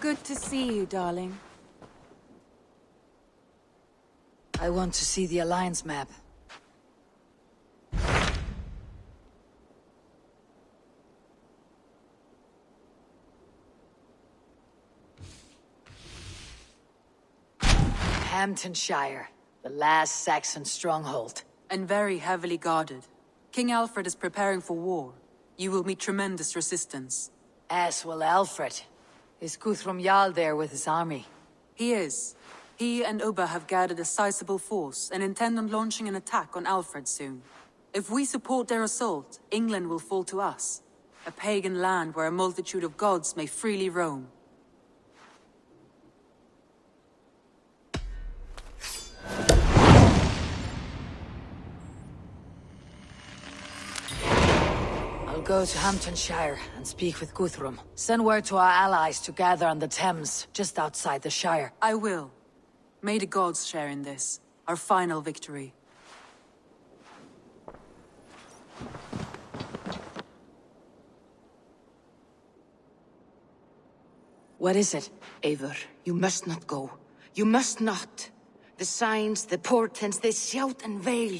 Good to see you, darling. I want to see the Alliance map. Hampshire, the last Saxon stronghold. And very heavily guarded. King Alfred is preparing for war. You will meet tremendous resistance. As will Alfred. Is Guthrum Jarl there with his army? He is. He and Ubba have gathered a sizable force and intend on launching an attack on Alfred soon. If we support their assault, England will fall to us. A pagan land where a multitude of gods may freely roam. I'll go to Hampshire and speak with Guthrum. Send word to our allies to gather on the Thames, just outside the Shire. I will. May the gods share in this, our final victory. What is it? Eivor, you must not go. You must not. The signs, the portents, they shout and wail.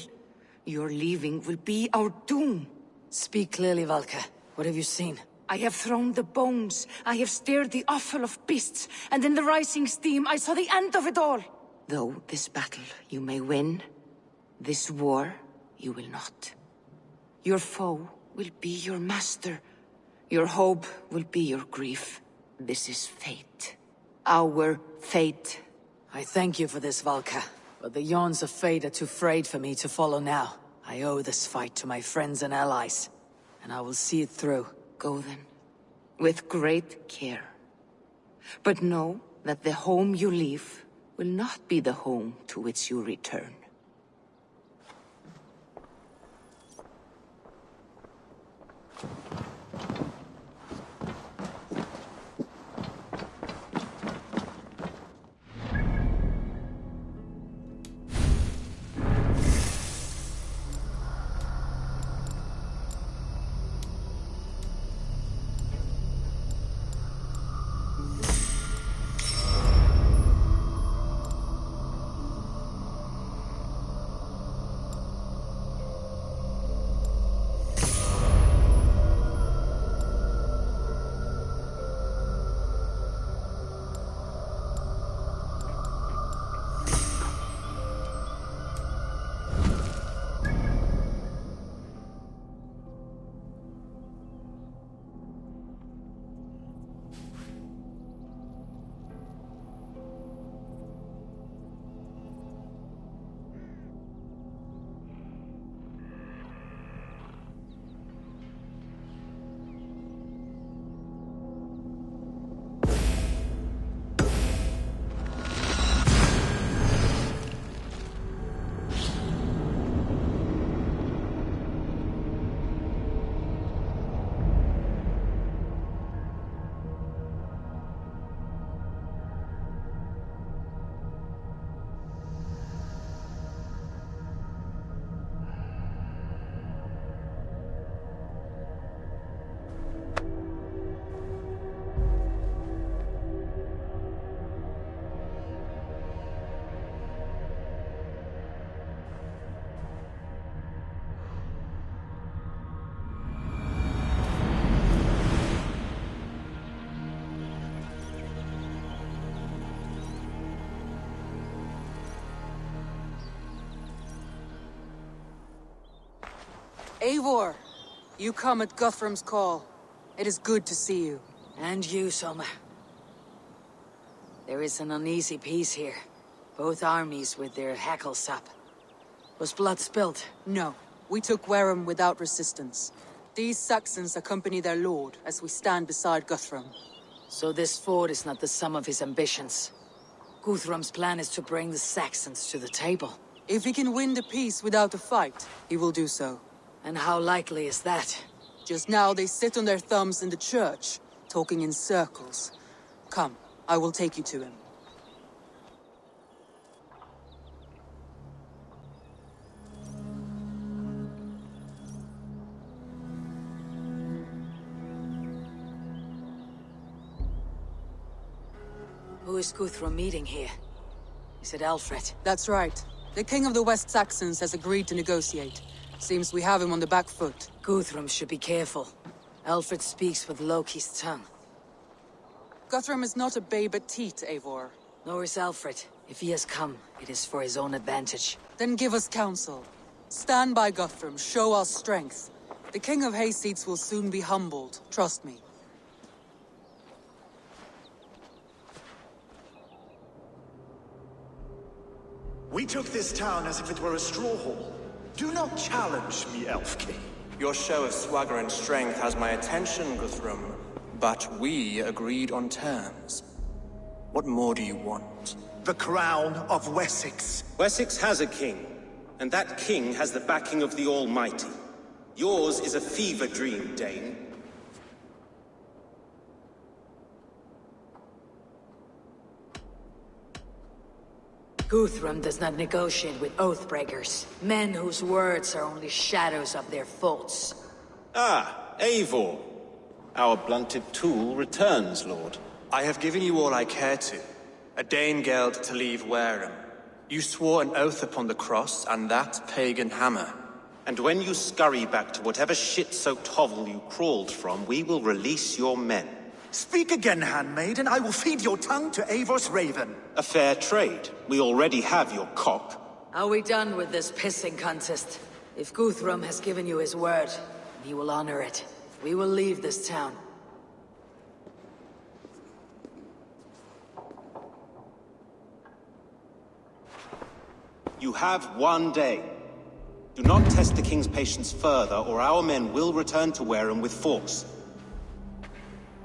Your leaving will be our doom. Speak clearly, Valka. What have you seen? I have thrown the bones. I have stirred the offal of beasts. And in the rising steam, I saw the end of it all. Though this battle you may win, this war you will not. Your foe will be your master. Your hope will be your grief. This is fate. Our fate. I thank you for this, Valka. But the yawns of fate are too frayed for me to follow now. I owe this fight to my friends and allies. And I will see it through. Go then. With great care. But know that the home you leave will not be the home to which you return. Eivor! You come at Guthrum's call. It is good to see you. And you, Soma. There is an uneasy peace here. Both armies with their hackles up. Was blood spilled? No. We took Wareham without resistance. These Saxons accompany their lord as we stand beside Guthrum. So this fort is not the sum of his ambitions. Guthrum's plan is to bring the Saxons to the table. If he can win the peace without a fight, he will do so. And how likely is that? Just now they sit on their thumbs in the church, talking in circles. Come, I will take you to him. Who is Guthrum meeting here? Is it Alfred? That's right. The King of the West Saxons has agreed to negotiate. Seems we have him on the back foot. Guthrum should be careful. Alfred speaks with Loki's tongue. Guthrum is not a babe at teat, Eivor. Nor is Alfred. If he has come, it is for his own advantage. Then give us counsel. Stand by Guthrum, show our strength. The King of Hayseeds will soon be humbled, trust me. We took this town as if it were a straw hall. Do not challenge me, Elf King. Your show of swagger and strength has my attention, Guthrum. But we agreed on terms. What more do you want? The crown of Wessex. Wessex has a king, and that king has the backing of the Almighty. Yours is a fever dream, Dane. Guthrum does not negotiate with oathbreakers, men whose words are only shadows of their faults. Ah, Eivor. Our blunted tool returns, Lord. I have given you all I care to. A Danegeld to leave Wareham. You swore an oath upon the cross, and that pagan hammer. And when you scurry back to whatever shit-soaked hovel you crawled from, we will release your men. Speak again, handmaid, and I will feed your tongue to Eivor's raven. A fair trade. We already have your cock. Are we done with this pissing contest? If Guthrum has given you his word, he will honor it. We will leave this town. You have 1 day. Do not test the king's patience further, or our men will return to Wareham with force.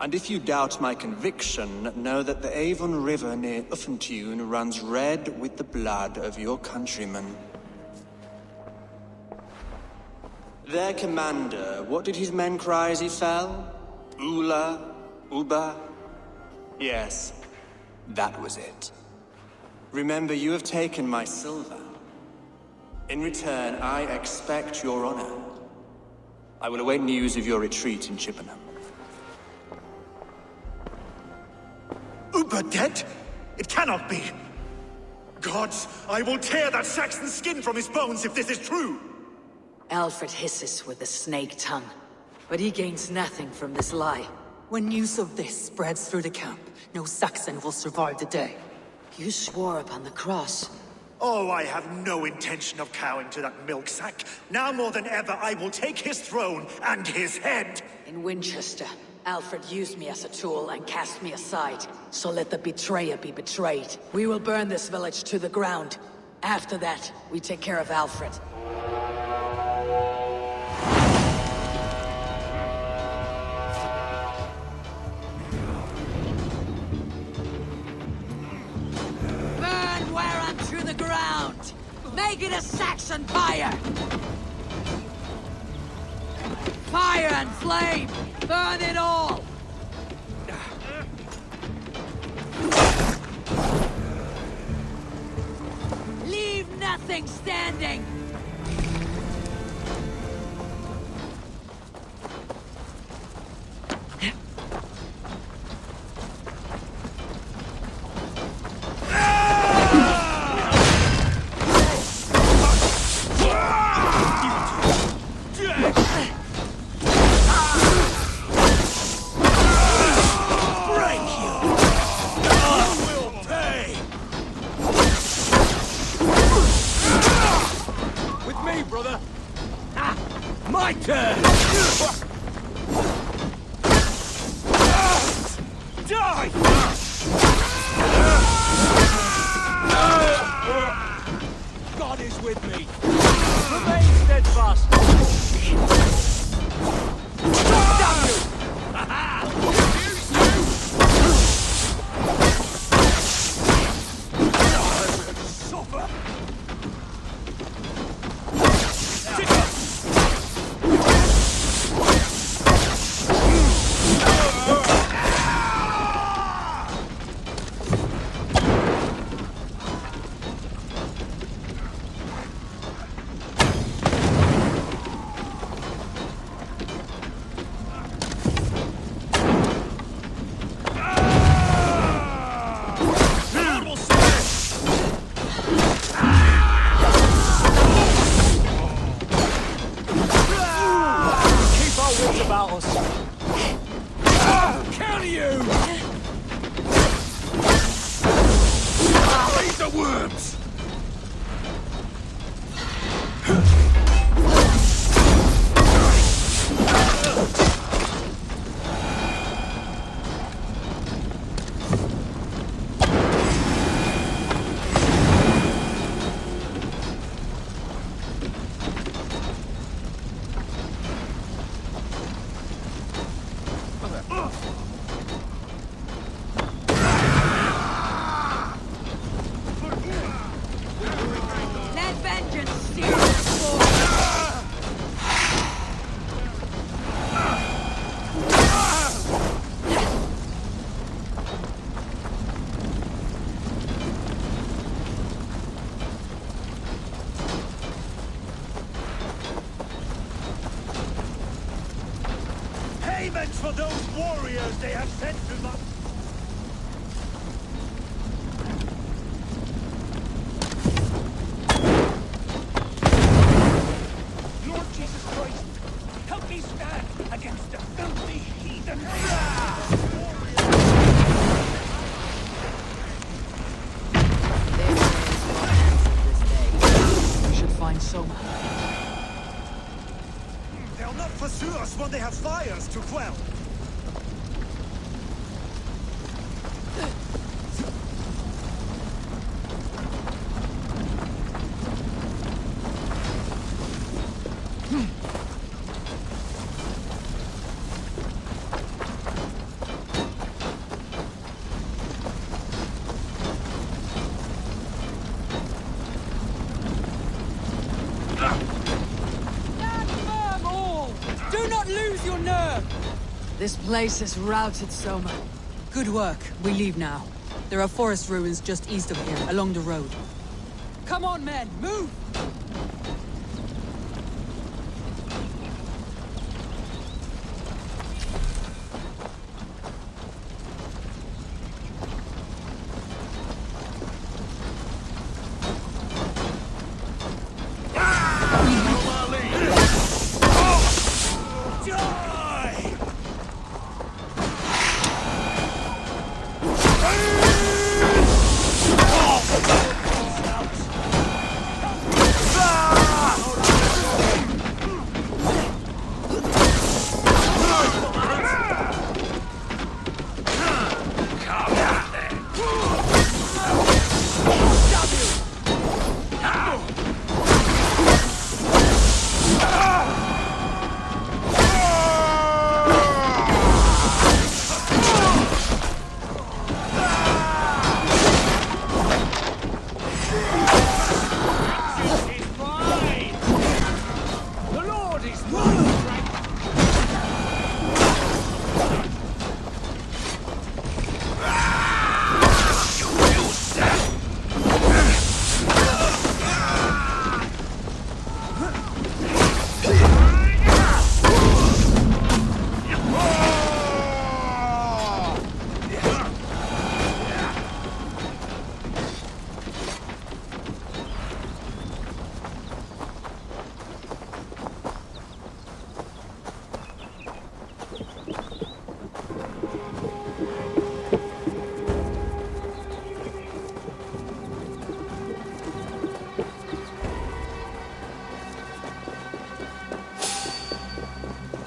And if you doubt my conviction, know that the Avon River near Uffentune runs red with the blood of your countrymen. Their commander, what did his men cry as he fell? Ula? Uba? Yes, that was it. Remember, you have taken my silver. In return, I expect your honor. I will await news of your retreat in Chippenham. Uber dead? It cannot be. Gods, I will tear that Saxon skin from his bones if this is true. Alfred hisses with a snake tongue, but he gains nothing from this lie. When news of this spreads through the camp, no Saxon will survive the day. You swore upon the cross. Oh, I have no intention of cowing to that milk sack. Now more than ever, I will take his throne and his head. In Winchester, Alfred used me as a tool and cast me aside. So let the betrayer be betrayed. We will burn this village to the ground. After that, we take care of Alfred. Burn Wareham to the ground! Make it a Saxon pyre! Fire and flame! Burn it all! Leave nothing standing! warriors they have sent to my... Lord Jesus Christ, help me stand against the filthy heathen. We should find Soma. They'll not pursue us when they have fires to quell. This place is routed, Soma. Good work. We leave now. There are forest ruins just east of here, along the road. Come on, men, move!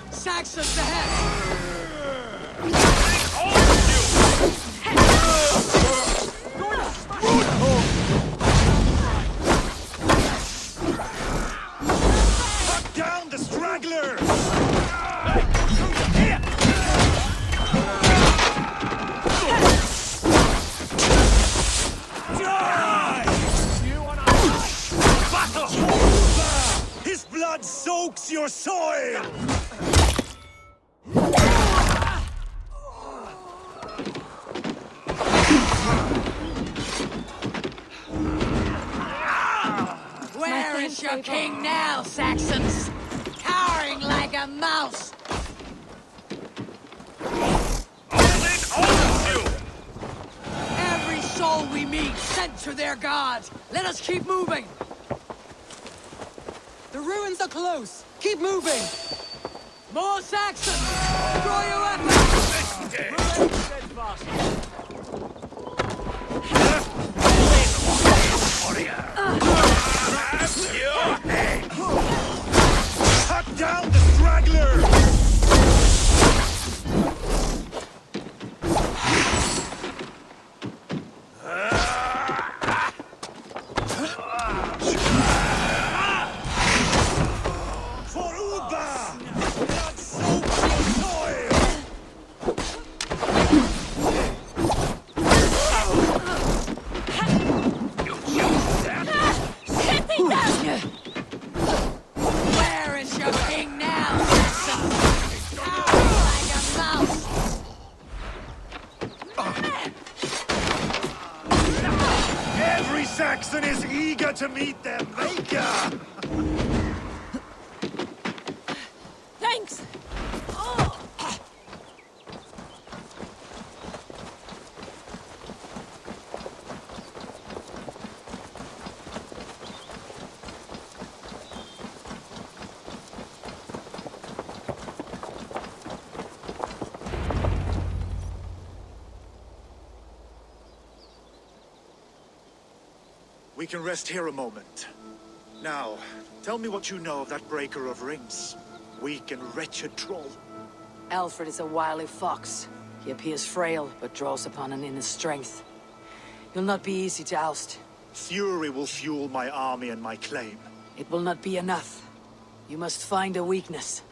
Saxons ahead! Cut down the straggler! His blood soaks your soil! Where is your king now, Saxons? Cowering like a mouse! Every soul we meet sent to their gods! Let us keep moving! The ruins are close. Keep moving. More Saxons! Draw your weapons! Cut down the straggler! For Uba! Blood soaks your soil! Where is your king now, Saxons? Cowering like a mouse! Every Saxon is eager to meet their maker! Thanks! We can rest here a moment. Now, tell me what you know of that breaker of rings. Weak and wretched troll. Alfred is a wily fox. He appears frail, but draws upon an inner strength. He'll not be easy to oust. Fury will fuel my army and my claim. It will not be enough. You must find a weakness.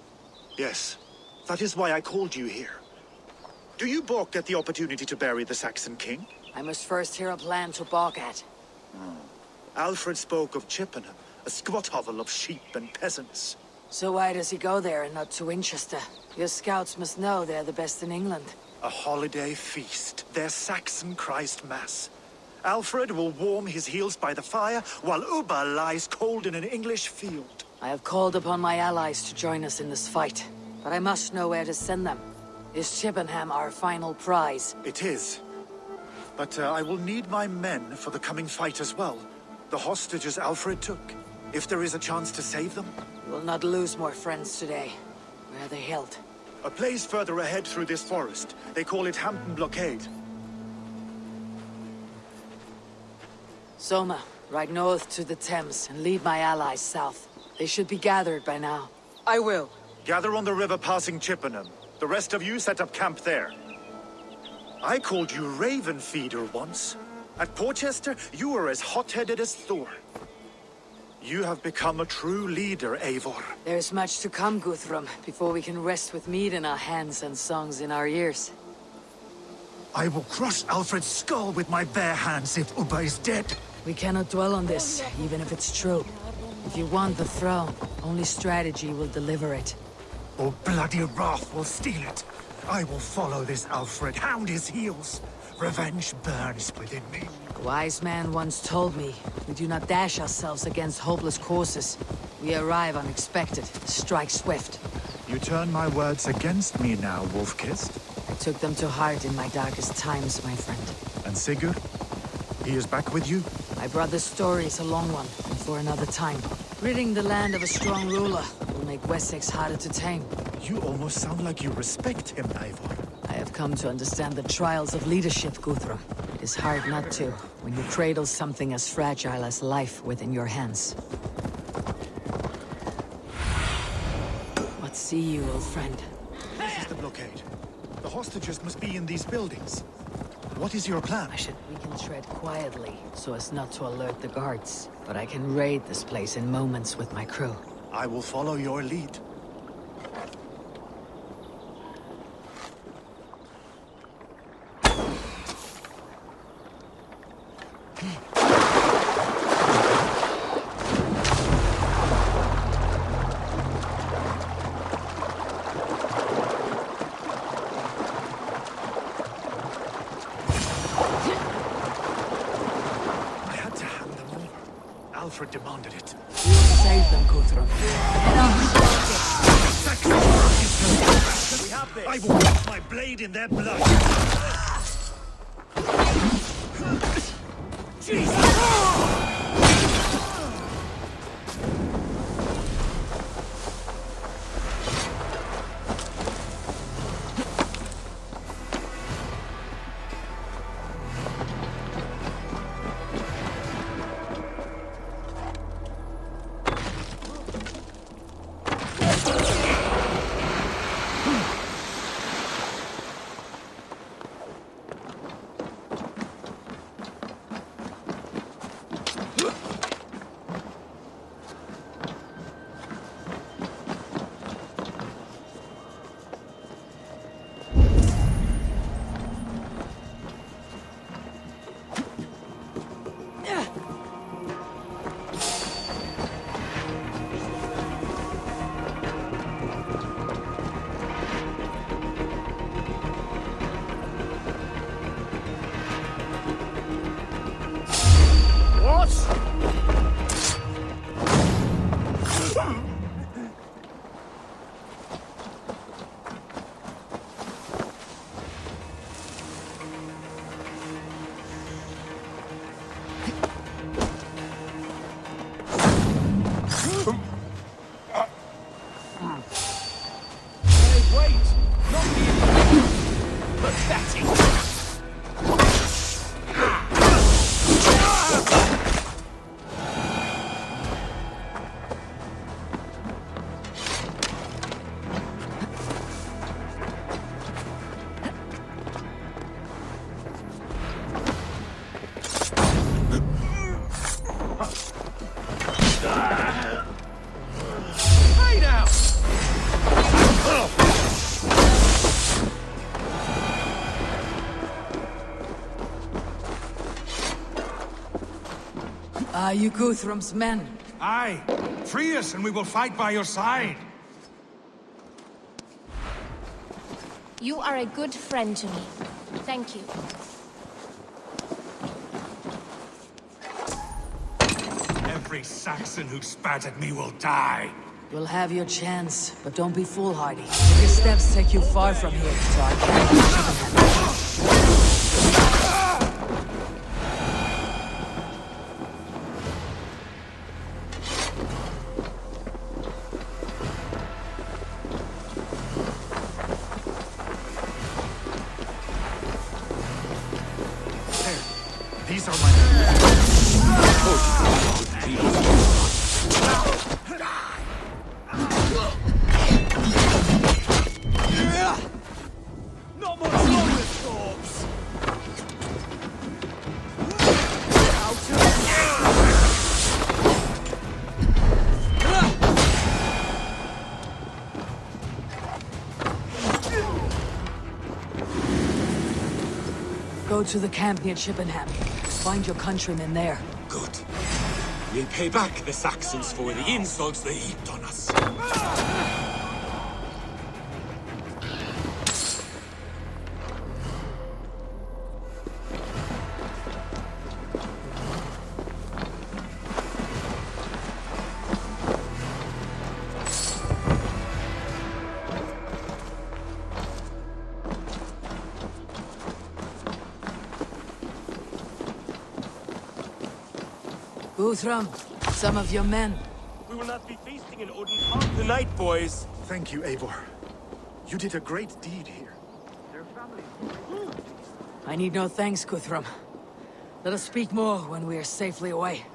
Yes, that is why I called you here. Do you balk at the opportunity to bury the Saxon king? I must first hear a plan to balk at. Alfred spoke of Chippenham, a squat hovel of sheep and peasants. So why does he go there and not to Winchester? Your scouts must know they're the best in England. A holiday feast, their Saxon Christ Mass. Alfred will warm his heels by the fire, while Ubba lies cold in an English field. I have called upon my allies to join us in this fight, but I must know where to send them. Is Chippenham our final prize? It is. But I will need my men for the coming fight as well. The hostages Alfred took. If there is a chance to save them. We will not lose more friends today. Where are they held? A place further ahead through this forest. They call it Hampton Blockade. Soma, ride north to the Thames and lead my allies south. They should be gathered by now. I will. Gather on the river passing Chippenham. The rest of you set up camp there. I called you Raven Feeder once. At Porchester, you were as hot-headed as Thor. You have become a true leader, Eivor. There's much to come, Guthrum, before we can rest with meat in our hands and songs in our ears. I will crush Alfred's skull with my bare hands if Ubba is dead. We cannot dwell on this, even if it's true. If you want the throne, only strategy will deliver it. Or bloody wrath will steal it. I will follow this Alfred, hound his heels. Revenge burns within me. A wise man once told me, we do not dash ourselves against hopeless courses. We arrive unexpected, strike swift. You turn my words against me now, Wolf-Kissed. I took them to heart in my darkest times, my friend. And Sigurd? He is back with you? My brother's story is a long one, and for another time. Ridding the land of a strong ruler will make Wessex harder to tame. You almost sound like you respect him, Eivor. I have come to understand the trials of leadership, Guthrum. It is hard not to, when you cradle something as fragile as life within your hands. What see you, old friend? This is the blockade. The hostages must be in these buildings. What is your plan? We can tread quietly, so as not to alert the guards. But I can raid this place in moments with my crew. I will follow your lead. Alfred demanded it. You will save them, Guthrum. I will put my blade in their blood. Jesus! Are you Guthrum's men? Aye. Free us and we will fight by your side. You are a good friend to me. Thank you. Every Saxon who spat at me will die. You'll have your chance, but don't be foolhardy. Your steps take you far from here, so I can't. These are my... No more slowness, Dorbs! Go to the camp near Chippenham. Find your countrymen there. Good. We'll pay back the Saxons for the insults they heaped on us. Guthrum, some of your men. We will not be feasting in Odin's hall tonight, boys. Thank you, Eivor. You did a great deed here. I need no thanks, Guthrum. Let us speak more when we are safely away.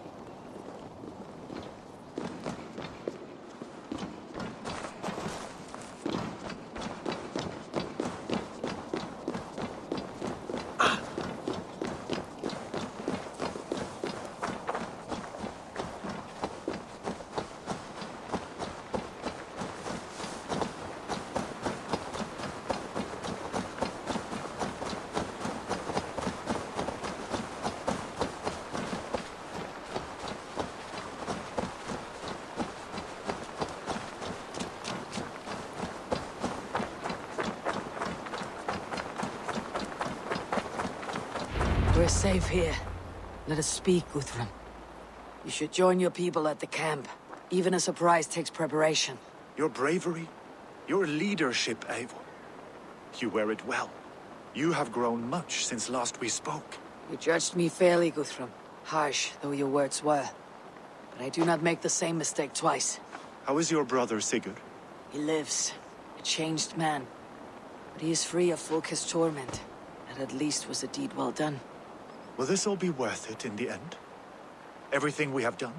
We're safe here. Let us speak, Guthrum. You should join your people at the camp. Even a surprise takes preparation. Your bravery, your leadership, Eivor. You wear it well. You have grown much since last we spoke. You judged me fairly, Guthrum. Harsh though your words were. But I do not make the same mistake twice. How is your brother, Sigurd? He lives. A changed man. But he is free of Fulka's torment. That at least was a deed well done. Will this all be worth it in the end? Everything we have done?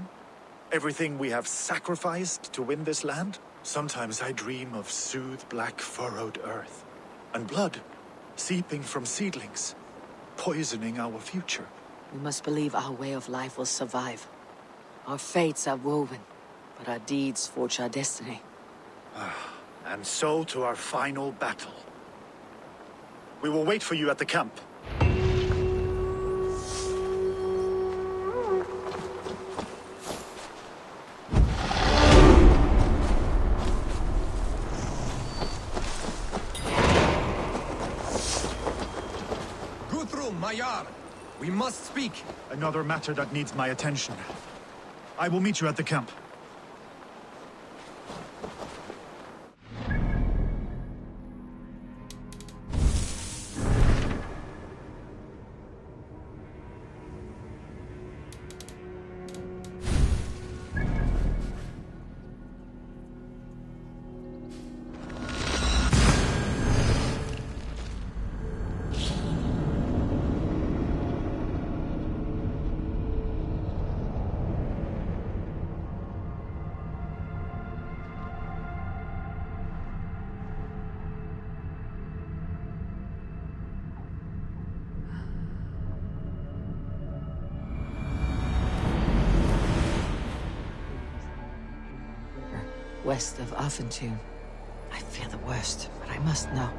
Everything we have sacrificed to win this land? Sometimes I dream of soothed black furrowed earth. And blood seeping from seedlings, poisoning our future. We must believe our way of life will survive. Our fates are woven, but our deeds forge our destiny. And so to our final battle. We will wait for you at the camp. Mayar, we must speak. Another matter that needs my attention. I will meet you at the camp. West of Affentoon. I fear the worst, but I must know.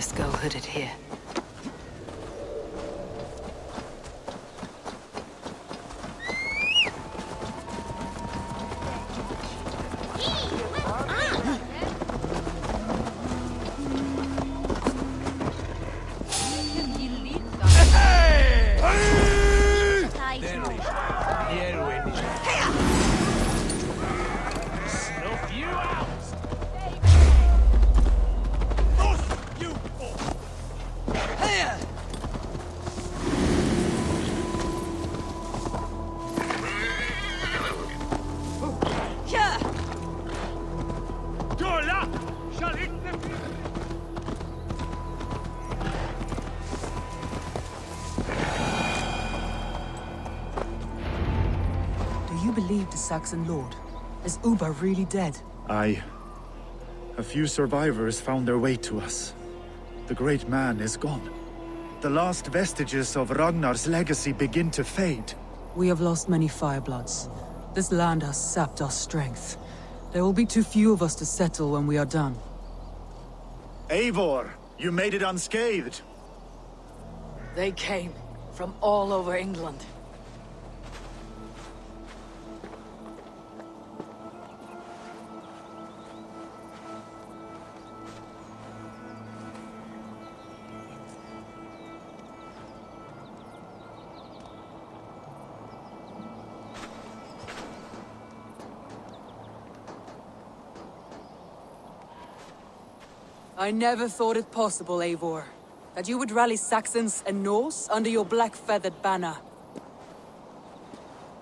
best go hooded here. The Saxon lord. Is Uba really dead? Aye. A few survivors found their way to us. The great man is gone. The last vestiges of Ragnar's legacy begin to fade. We have lost many firebloods. This land has sapped our strength. There will be too few of us to settle when we are done. Eivor, you made it unscathed. They came from all over England. I never thought it possible, Eivor, that you would rally Saxons and Norse under your black-feathered banner.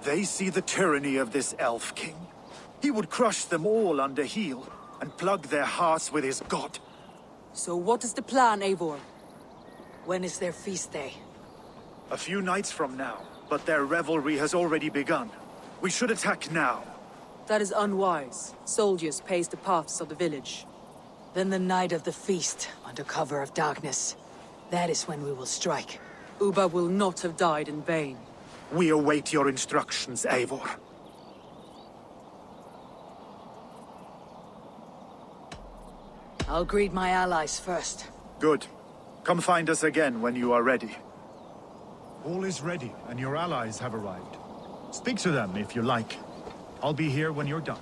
They see the tyranny of this elf king. He would crush them all under heel and plug their hearts with his god. So what is the plan, Eivor? When is their feast day? A few nights from now, but their revelry has already begun. We should attack now. That is unwise. Soldiers pace the paths of the village. Then the night of the feast, under cover of darkness. That is when we will strike. Uba will not have died in vain. We await your instructions, Eivor. I'll greet my allies first. Good. Come find us again when you are ready. All is ready, and your allies have arrived. Speak to them if you like. I'll be here when you're done.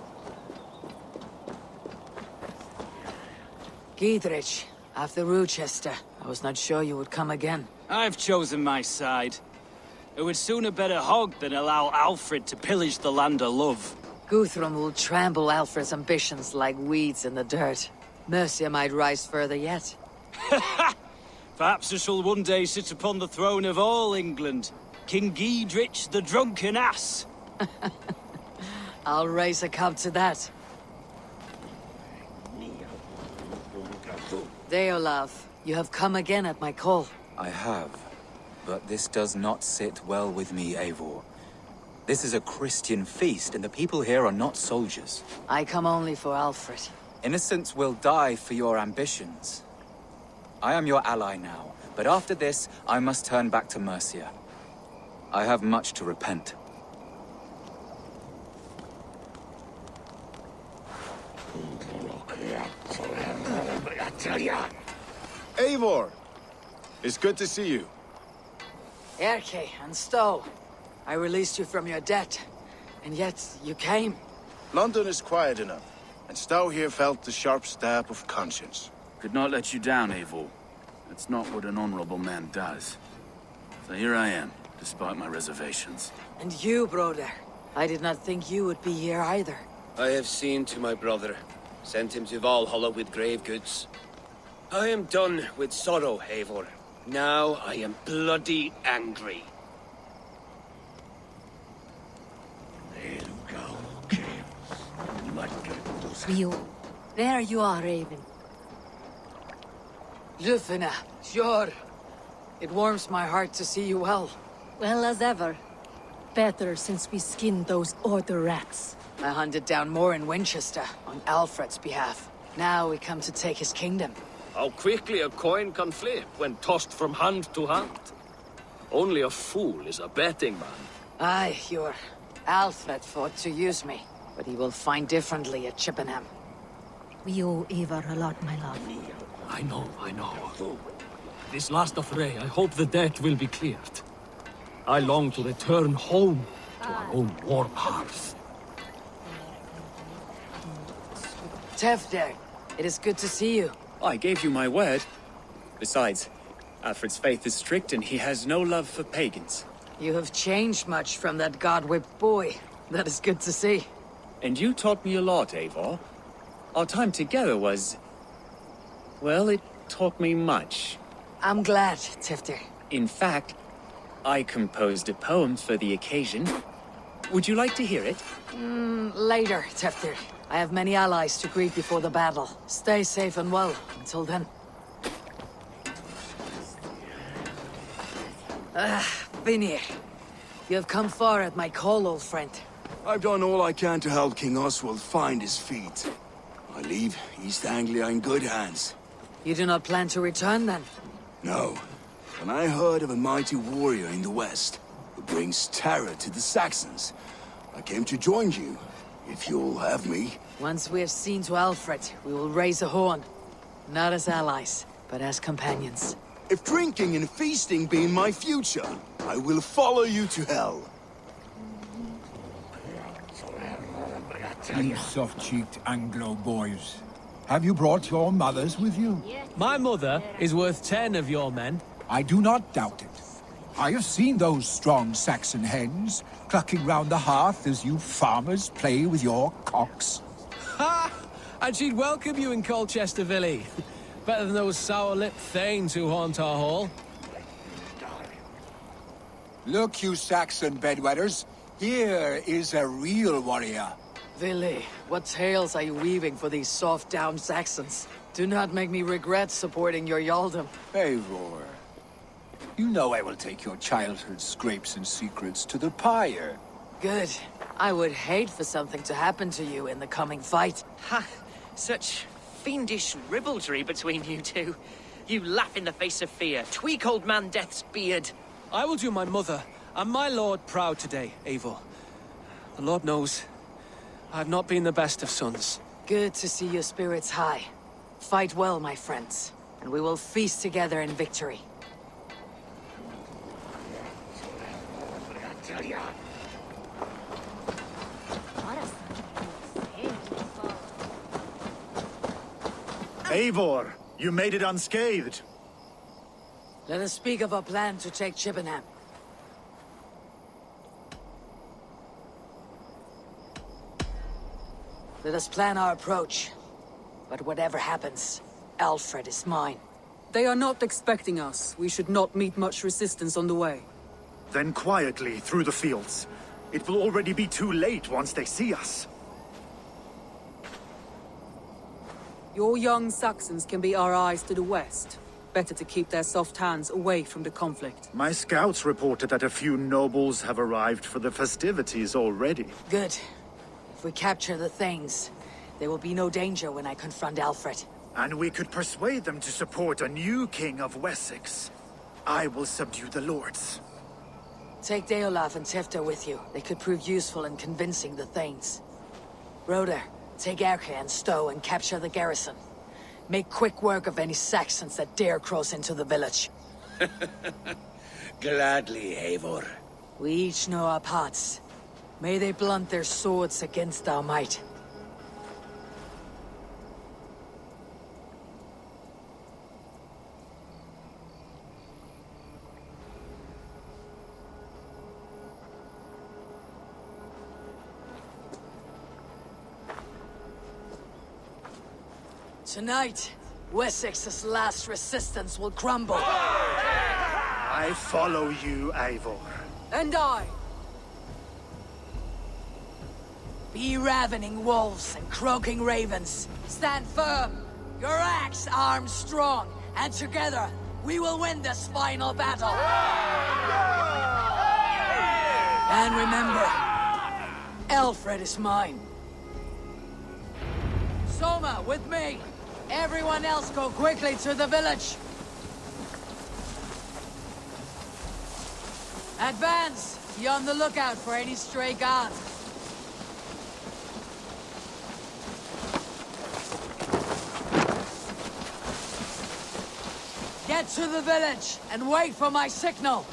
Giedrich, after Rochester. I was not sure you would come again. I've chosen my side. It would sooner bet a hog than allow Alfred to pillage the land of love. Guthrum will trample Alfred's ambitions like weeds in the dirt. Mercia might rise further yet. Perhaps I shall one day sit upon the throne of all England. King Giedrich the drunken ass. I'll raise a cup to that. Deolav, you have come again at my call. I have, but this does not sit well with me, Eivor. This is a Christian feast, and the people here are not soldiers. I come only for Alfred. Innocents will die for your ambitions. I am your ally now, but after this, I must turn back to Mercia. I have much to repent. Eivor! It's good to see you. Erke and Stowe. I released you from your debt, and yet you came. London is quiet enough, and Stowe here felt the sharp stab of conscience. Could not let you down, Eivor. That's not what an honorable man does. So here I am, despite my reservations. And you, brother. I did not think you would be here either. I have seen to my brother. Sent him to Valhalla with grave goods. I am done with sorrow, Eivor. Now I am bloody angry. There you are, Raven. Lufina, sure. It warms my heart to see you well. Well as ever. Better since we skinned those Order rats. I hunted down more in Winchester, on Alfred's behalf. Now we come to take his kingdom. How quickly a coin can flip when tossed from hand to hand. Only a fool is a betting man. Aye, your Alfred fought to use me, but he will find differently at Chippenham. We owe Eivor a lot, my love. I know. This last affray, I hope the debt will be cleared. I long to return home to our own warm hearth. Tefter, it is good to see you. I gave you my word. Besides, Alfred's faith is strict and he has no love for pagans. You have changed much from that god-whipped boy. That is good to see. And you taught me a lot, Eivor. Our time together was... well, it taught me much. I'm glad, Tefter. In fact, I composed a poem for the occasion. Would you like to hear it? Later, Tefter. I have many allies to greet before the battle. Stay safe and well until then. Vinir. You have come far at my call, old friend. I've done all I can to help King Oswald find his feet. I leave East Anglia in good hands. You do not plan to return, then? No. When I heard of a mighty warrior in the west who brings terror to the Saxons, I came to join you, if you'll have me. Once we have seen to Alfred, we will raise a horn. Not as allies, but as companions. If drinking and feasting be in my future, I will follow you to hell. You soft-cheeked Anglo boys. Have you brought your mothers with you? My mother is worth 10 of your men. I do not doubt it. I have seen those strong Saxon hens clucking round the hearth as you farmers play with your cocks. Ha! And she'd welcome you in Colchester Villey. Better than those sour-lipped thanes who haunt our hall. Look, you Saxon bedwetters. Here is a real warrior. Vili, what tales are you weaving for these soft-down Saxons? Do not make me regret supporting your Yaldom. Eivor, you know I will take your childhood scrapes and secrets to the pyre. Good. I would hate for something to happen to you in the coming fight. Ha! Such fiendish ribaldry between you two. You laugh in the face of fear, tweak old man Death's beard. I will do my mother and my lord proud today, Eivor. The Lord knows, I have not been the best of sons. Good to see your spirits high. Fight well, my friends, and we will feast together in victory. Eivor, you made it unscathed. Let us speak of our plan to take Chippenham. Let us plan our approach. But whatever happens, Alfred is mine. They are not expecting us. We should not meet much resistance on the way. Then quietly through the fields. It will already be too late once they see us. Your young Saxons can be our eyes to the west. Better to keep their soft hands away from the conflict. My scouts reported that a few nobles have arrived for the festivities already. Good. If we capture the Thanes, there will be no danger when I confront Alfred. And we could persuade them to support a new king of Wessex. I will subdue the lords. Take Deolaf and Tefter with you. They could prove useful in convincing the Thanes. Roder, take Erke and Stowe and capture the garrison. Make quick work of any Saxons that dare cross into the village. Gladly, Eivor. We each know our parts. May they blunt their swords against our might. Tonight, Wessex's last resistance will crumble. I follow you, Eivor. And I. Be ravening wolves and croaking ravens. Stand firm. Your axe arms strong. And together, we will win this final battle. And remember, Alfred is mine. Soma, with me. Everyone else go quickly to the village. Advance! Be on the lookout for any stray guards. Head to the village and wait for my signal.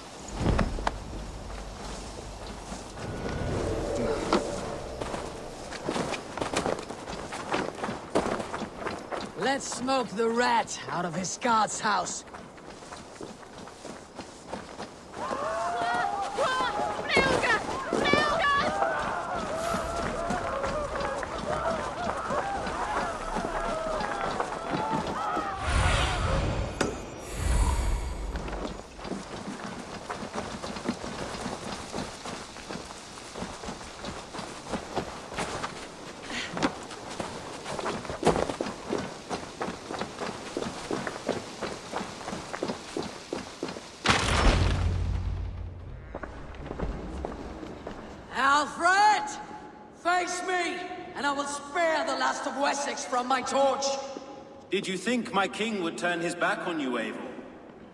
Let's smoke the rat out of his guard's house. Alfred! Face me, and I will spare the last of Wessex from my torch. Did you think my king would turn his back on you, Eivor?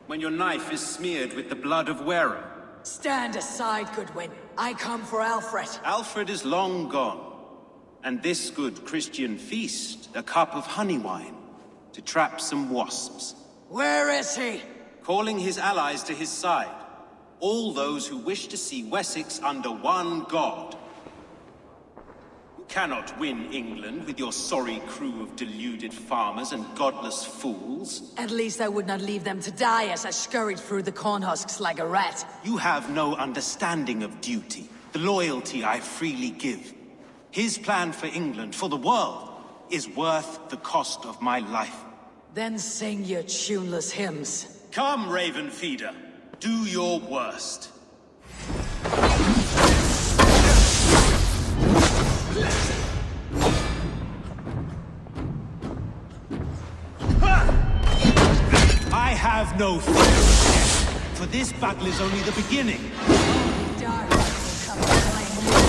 When your knife is smeared with the blood of wearer? Stand aside, Goodwin. I come for Alfred. Alfred is long gone. And this good Christian feast, a cup of honey wine, to trap some wasps. Where is he? Calling his allies to his side. All those who wish to see Wessex under one god. You cannot win England with your sorry crew of deluded farmers and godless fools. At least I would not leave them to die as I scurried through the corn husks like a rat. You have no understanding of duty, the loyalty I freely give. His plan for England, for the world, is worth the cost of my life. Then sing your tuneless hymns. Come, Raven Feeder. Do your worst. I have no fear of death, for this battle is only the beginning. Dark will come to claim you.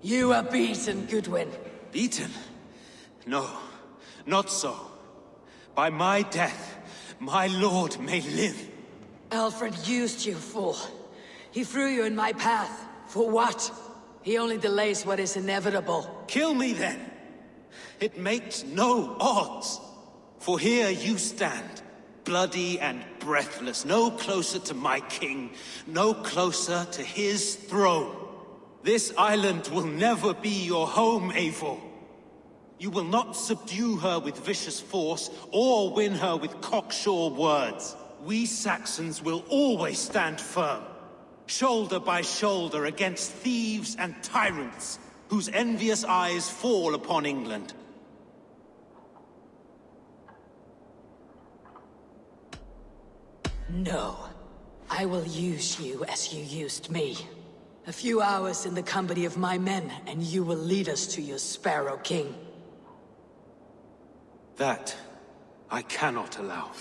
You are beaten, Goodwin. Beaten? No, not so. By my death, my lord may live. Alfred used you, fool. He threw you in my path. For what? He only delays what is inevitable. Kill me then. It makes no odds. For here you stand, bloody and breathless, no closer to my king, no closer to his throne. This island will never be your home, Eivor. You will not subdue her with vicious force, or win her with cocksure words. We Saxons will always stand firm, shoulder by shoulder against thieves and tyrants, whose envious eyes fall upon England. No. I will use you as you used me. A few hours in the company of my men, and you will lead us to your Sparrow King. That I cannot allow.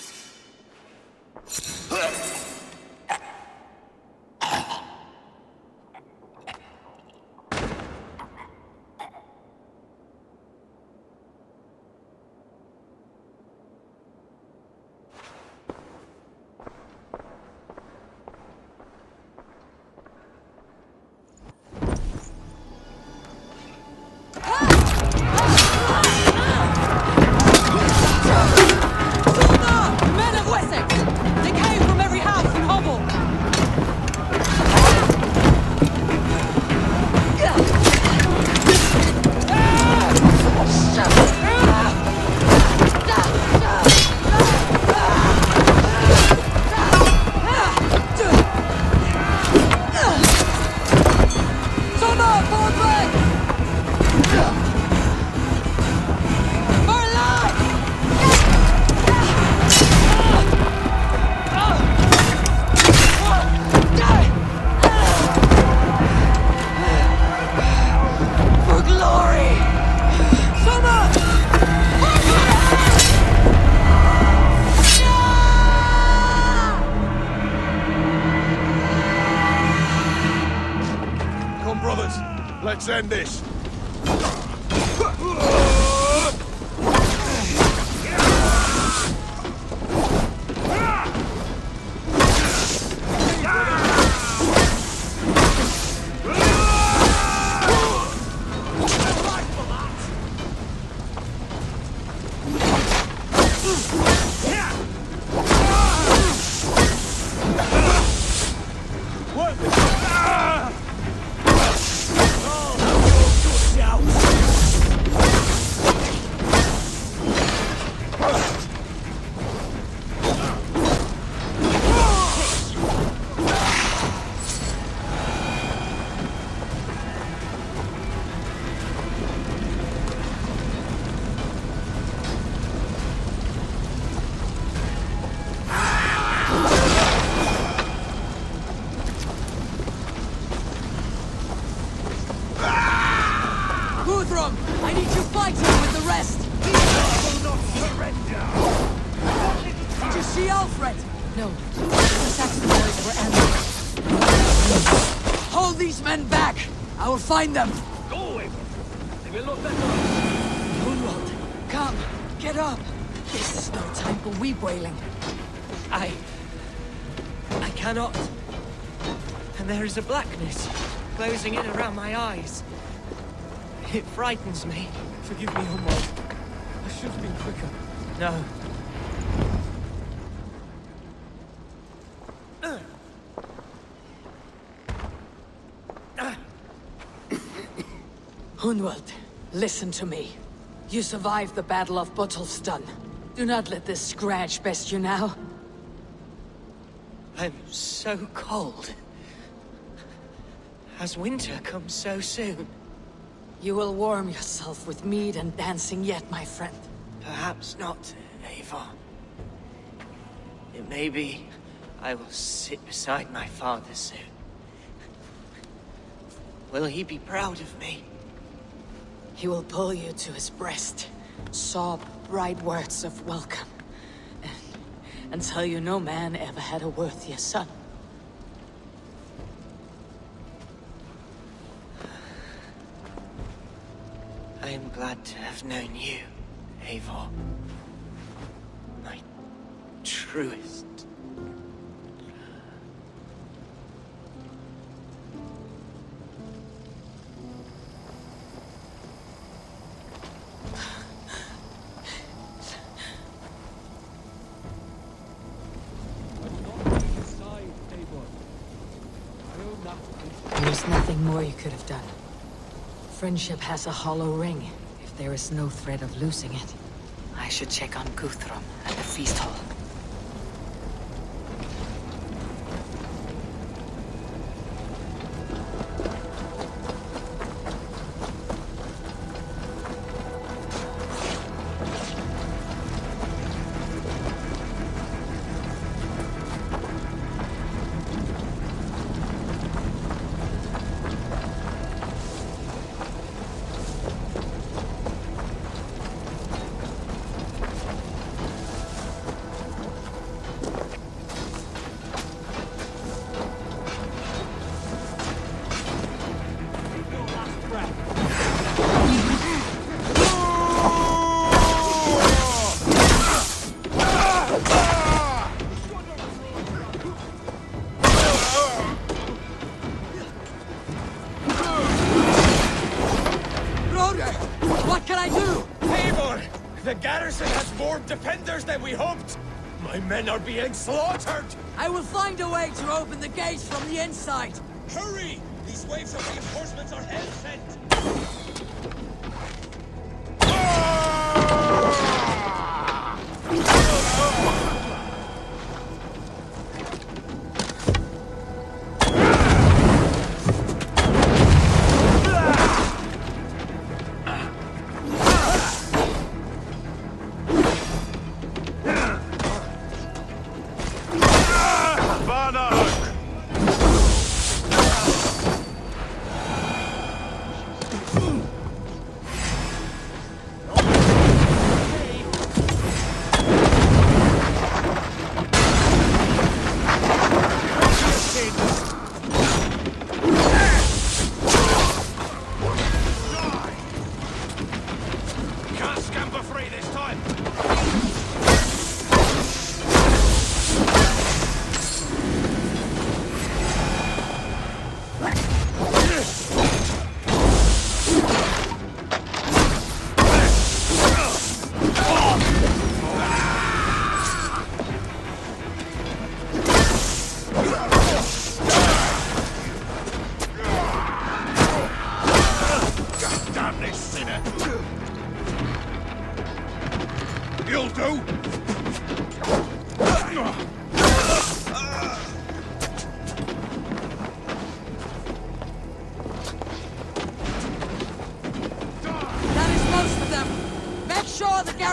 Let's end this. I need you fighting with the rest! will not surrender! Did you see Alfred? No. The Saxon boys were ambushed. Hold these men back! I will find them! Go away! They will not let us! Unwald, come! Get up! This is no time for weep-wailing. I cannot. And there is a blackness closing in around my eyes. It frightens me. Forgive me, Unwald. I should have been quicker. No. Unwald, listen to me. You survived the Battle of Bottleston. Do not let this scratch best you now. I'm so cold. Has winter come so soon? You will warm yourself with mead and dancing yet, my friend. Perhaps not, Eivor. It may be I will sit beside my father soon. Will he be proud of me? He will pull you to his breast, sob bright words of welcome, and tell you no man ever had a worthier son. I am glad to have known you, Eivor. My truest. There's nothing more you could have done. Friendship has a hollow ring, if there is no threat of losing it. I should check on Guthrum at the feast hall. Defenders than we hoped! My men are being slaughtered! I will find a way to open the gates from the inside! Hurry! These waves of reinforcements are hell-sent!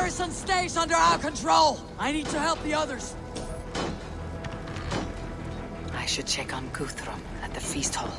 garrison stays under our control. I need to help the others. I should check on Guthrum at the feast hall.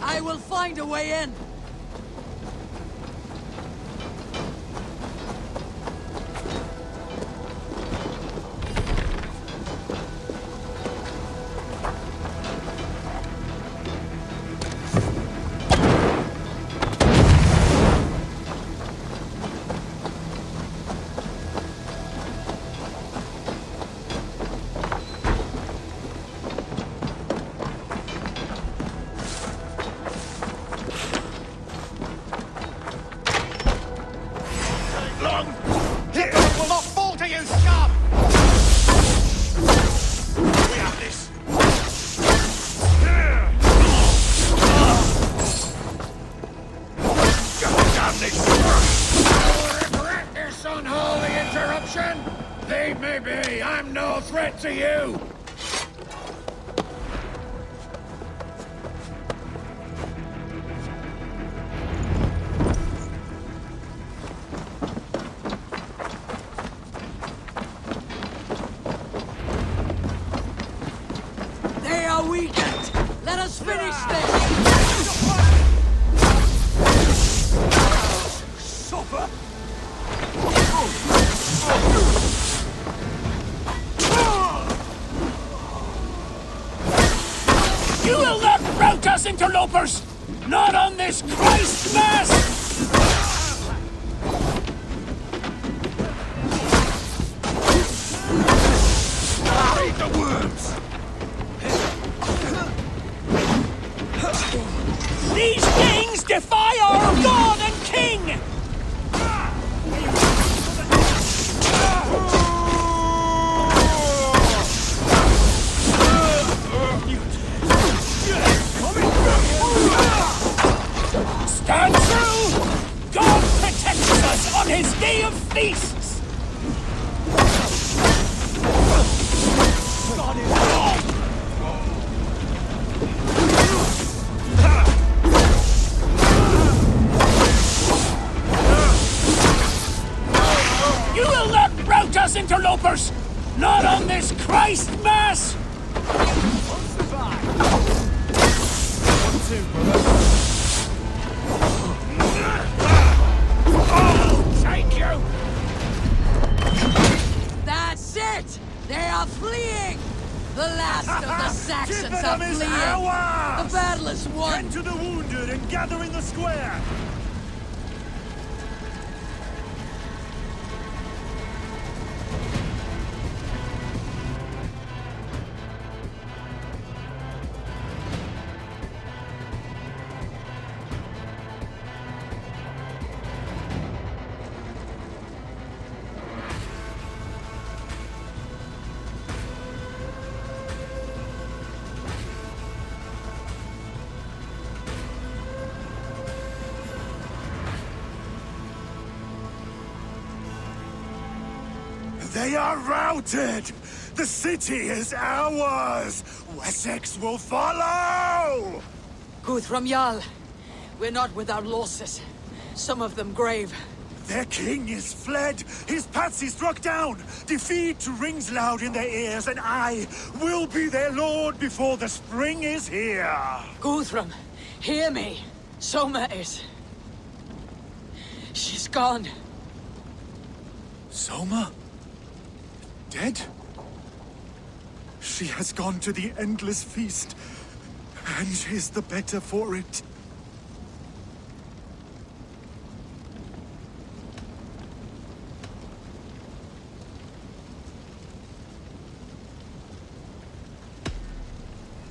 I will find a way in. To you! They are weakened! Let us finish this! Supper! You will not rout us, interlopers! Not on this Christ Mass! Eat the worms! These things defy our God and King! Jesus Christ, Mass! Take you! That's it! They are fleeing! The last of the Saxons are Chippenham is fleeing! ours! The battle is won! Get to the wounded and gather in the square! They are routed! The city is ours! Wessex will follow! Guthrum Jarl, we're not without losses. Some of them grave. Their king is fled! His patsy struck down! Defeat rings loud in their ears, and I will be their lord before the spring is here! Guthrum, hear me. Soma is... She's gone. Soma? Dead? She has gone to the endless feast, and is the better for it.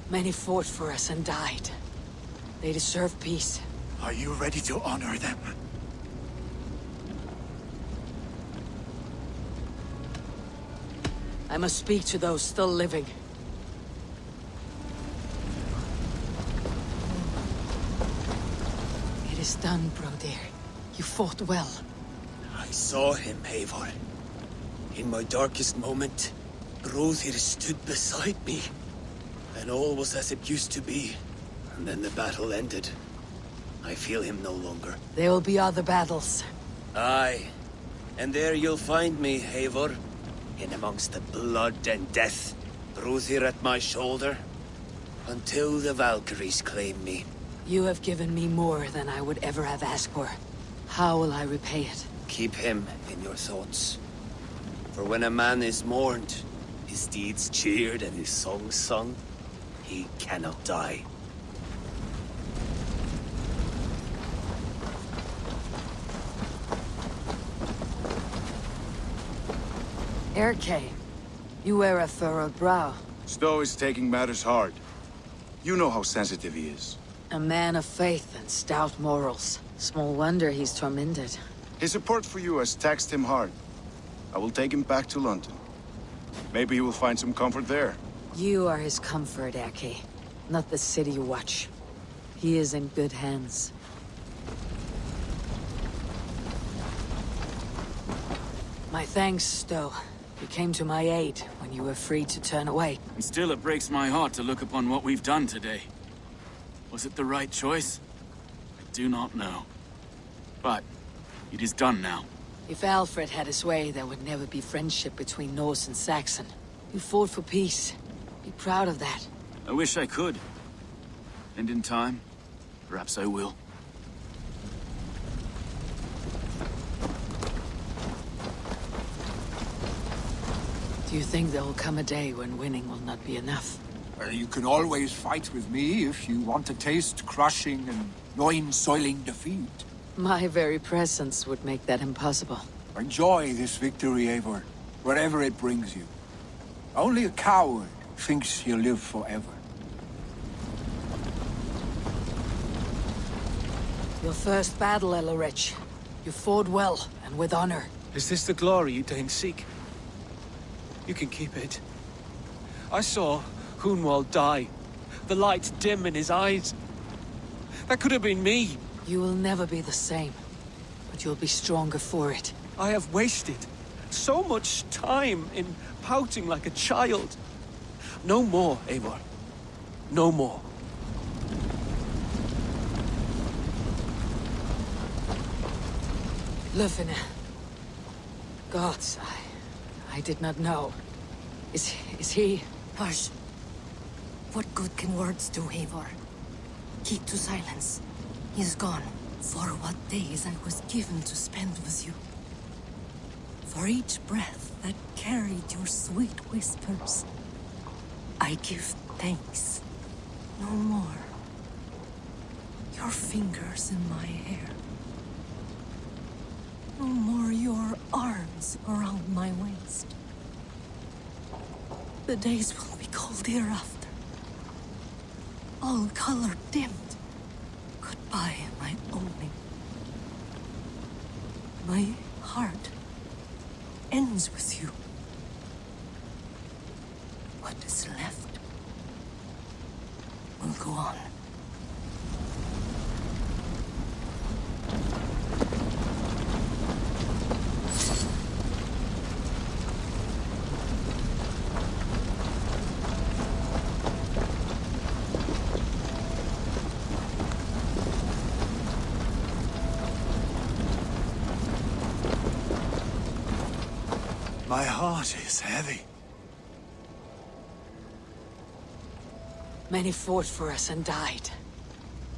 Many fought for us and died. They deserve peace. Are you ready to honor them? I must speak to those still living. It is done, Brodir. You fought well. I saw him, Eivor. In my darkest moment, Brodir stood beside me. And all was as it used to be. And then the battle ended. I feel him no longer. There will be other battles. Aye. And there you'll find me, Eivor. In amongst the blood and death. Brodir at my shoulder. Until the Valkyries claim me. You have given me more than I would ever have asked for. How will I repay it? Keep him in your thoughts. For when a man is mourned, his deeds cheered and his songs sung, he cannot die. Erke, you wear a furrowed brow. Stowe is taking matters hard. You know how sensitive he is. A man of faith and stout morals. Small wonder he's tormented. His support for you has taxed him hard. I will take him back to London. Maybe he will find some comfort there. You are his comfort, Erke. Not the city you watch. He is in good hands. My thanks, Stowe. You came to my aid when you were free to turn away. And still it breaks my heart to look upon what we've done today. Was it the right choice? I do not know. But it is done now. If Alfred had his way, there would never be friendship between Norse and Saxon. You fought for peace. Be proud of that. I wish I could. And in time, perhaps I will. Do you think there will come a day when winning will not be enough? Well, you can always fight with me if you want to taste crushing and loin-soiling defeat. My very presence would make that impossible. Enjoy this victory, Eivor, wherever it brings you. Only a coward thinks he'll live forever. Your first battle, Elorich. You fought well, and with honor. Is this the glory you deign seek? You can keep it. I saw Hunwald die. The light dim in his eyes. That could have been me. You will never be the same. But you'll be stronger for it. I have wasted so much time in pouting like a child. No more, Eivor. No more. Lufina. Gods, I did not know. Is he... Hush. What good can words do, Eivor? Keep to silence. He's gone. For what days I was given to spend with you. For each breath that carried your sweet whispers. I give thanks. No more. Your fingers in my hair. No more your arms around my waist. The days will be cold hereafter. All color dimmed. Goodbye, my only. My heart ends with you. What is left will go on. My heart is heavy. Many fought for us and died.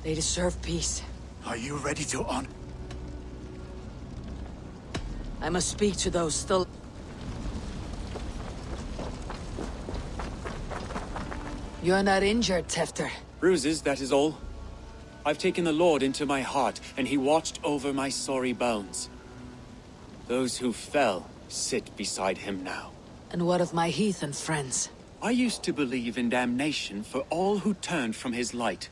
They deserve peace. Are you ready to honor? I must speak to those still... You're not injured, Tefter. Bruises, that is all. I've taken the Lord into my heart, and he watched over my sorry bones. Those who fell sit beside him now. And what of my heathen friends? I used to believe in damnation for all who turned from his light.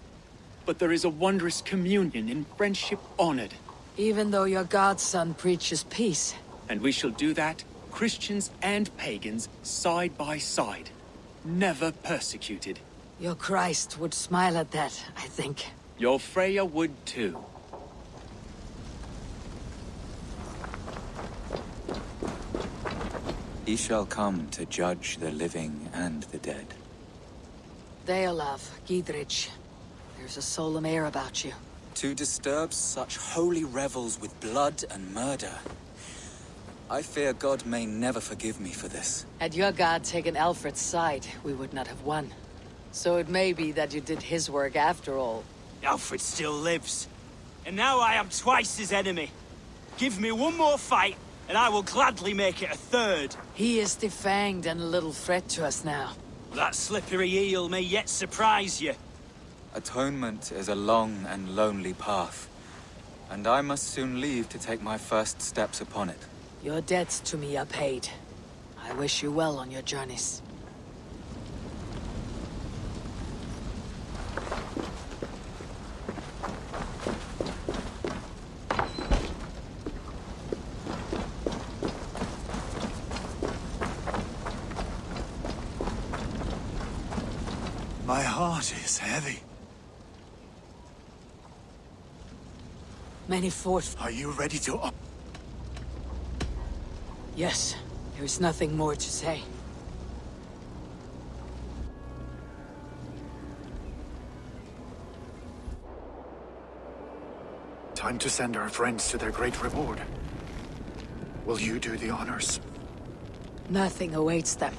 But there is a wondrous communion in friendship honored. Even though your godson preaches peace. And we shall do that, Christians and pagans, side by side. Never persecuted. Your Christ would smile at that, I think. Your Freya would too. He shall come to judge the living and the dead. Deolav, Gidrich, there's a solemn air about you. To disturb such holy revels with blood and murder. I fear God may never forgive me for this. Had your god taken Alfred's side, we would not have won. So it may be that you did his work after all. Alfred still lives. And now I am twice his enemy. Give me one more fight, and I will gladly make it a third. He is defanged and a little threat to us now. That slippery eel may yet surprise you. Atonement is a long and lonely path, and I must soon leave to take my first steps upon it. Your debts to me are paid. I wish you well on your journeys. My heart is heavy. Many fought. Are you ready to... Yes, there is nothing more to say. Time to send our friends to their great reward. Will you do the honors? Nothing awaits them.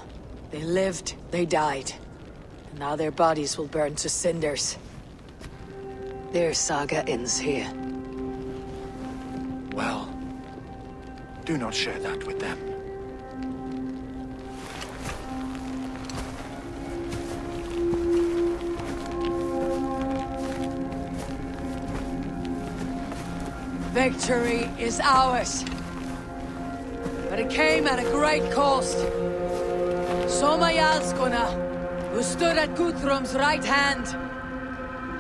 They lived, they died. And now their bodies will burn to cinders. Their saga ends here. Well, do not share that with them. Victory is ours. But it came at a great cost. Soma Jarlskona, who stood at Guthrum's right hand.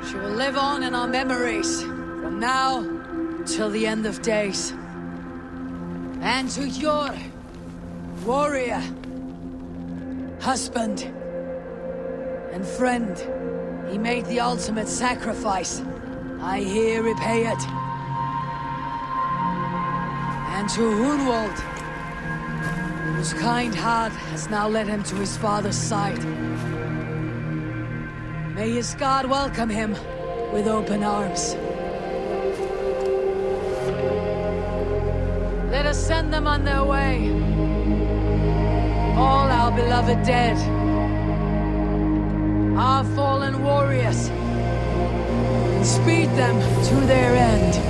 She will live on in our memories, from now till the end of days. And to your warrior, husband, and friend, he made the ultimate sacrifice. I here repay it. And to Hunwald, whose kind heart has now led him to his father's side. May his God welcome him with open arms. Let us send them on their way. All our beloved dead. Our fallen warriors. And speed them to their end.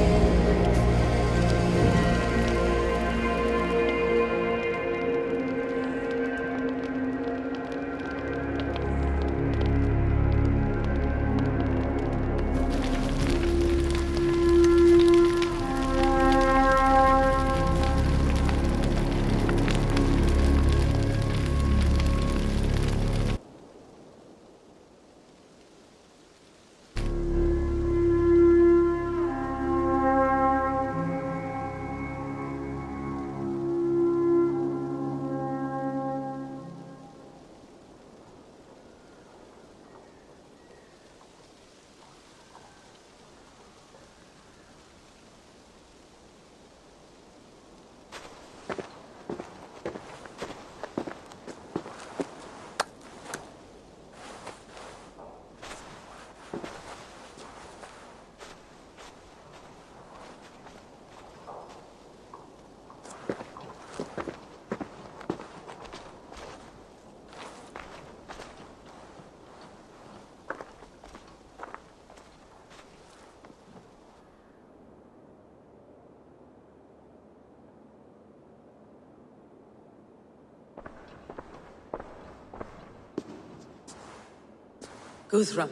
Guthrum.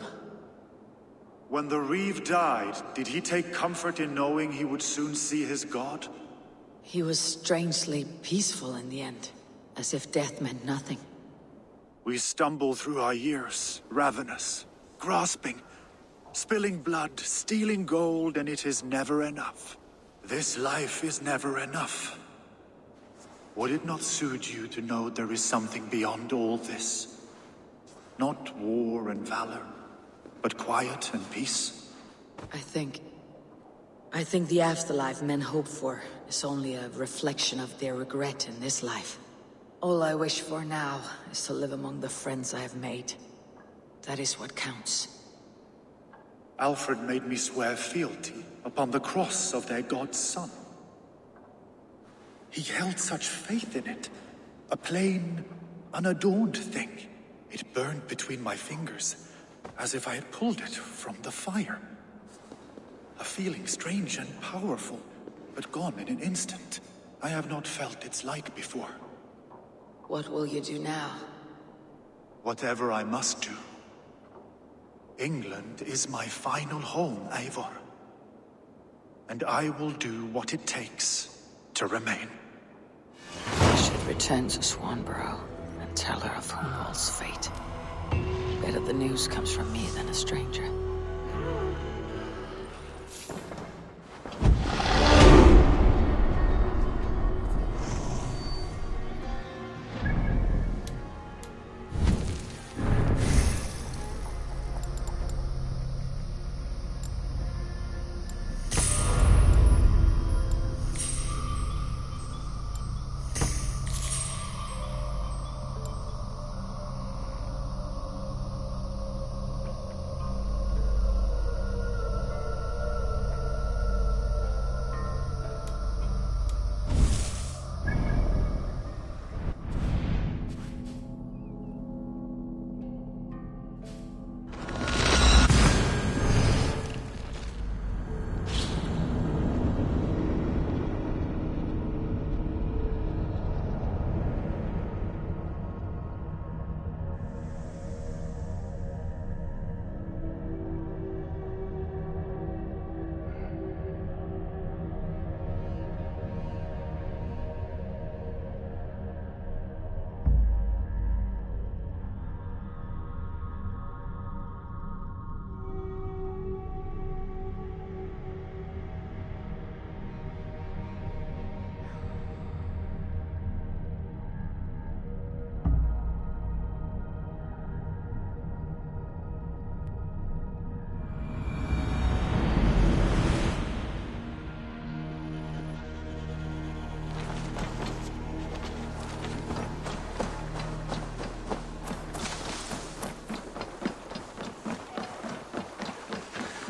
When the Reeve died, did he take comfort in knowing he would soon see his god? He was strangely peaceful in the end, as if death meant nothing. We stumble through our years, ravenous, grasping, spilling blood, stealing gold, and it is never enough. This life is never enough. Would it not soothe you to know there is something beyond all this? Not war and valor, but quiet and peace? I think the afterlife men hope for is only a reflection of their regret in this life. All I wish for now is to live among the friends I have made. That is what counts. Alfred made me swear fealty upon the cross of their god's son. He held such faith in it, a plain, unadorned thing. It burned between my fingers, as if I had pulled it from the fire. A feeling strange and powerful, but gone in an instant. I have not felt its like before. What will you do now? Whatever I must do. England is my final home, Eivor. And I will do what it takes to remain. I should return to Swanborough and tell her of Hunwald's fate. Better the news comes from me than a stranger.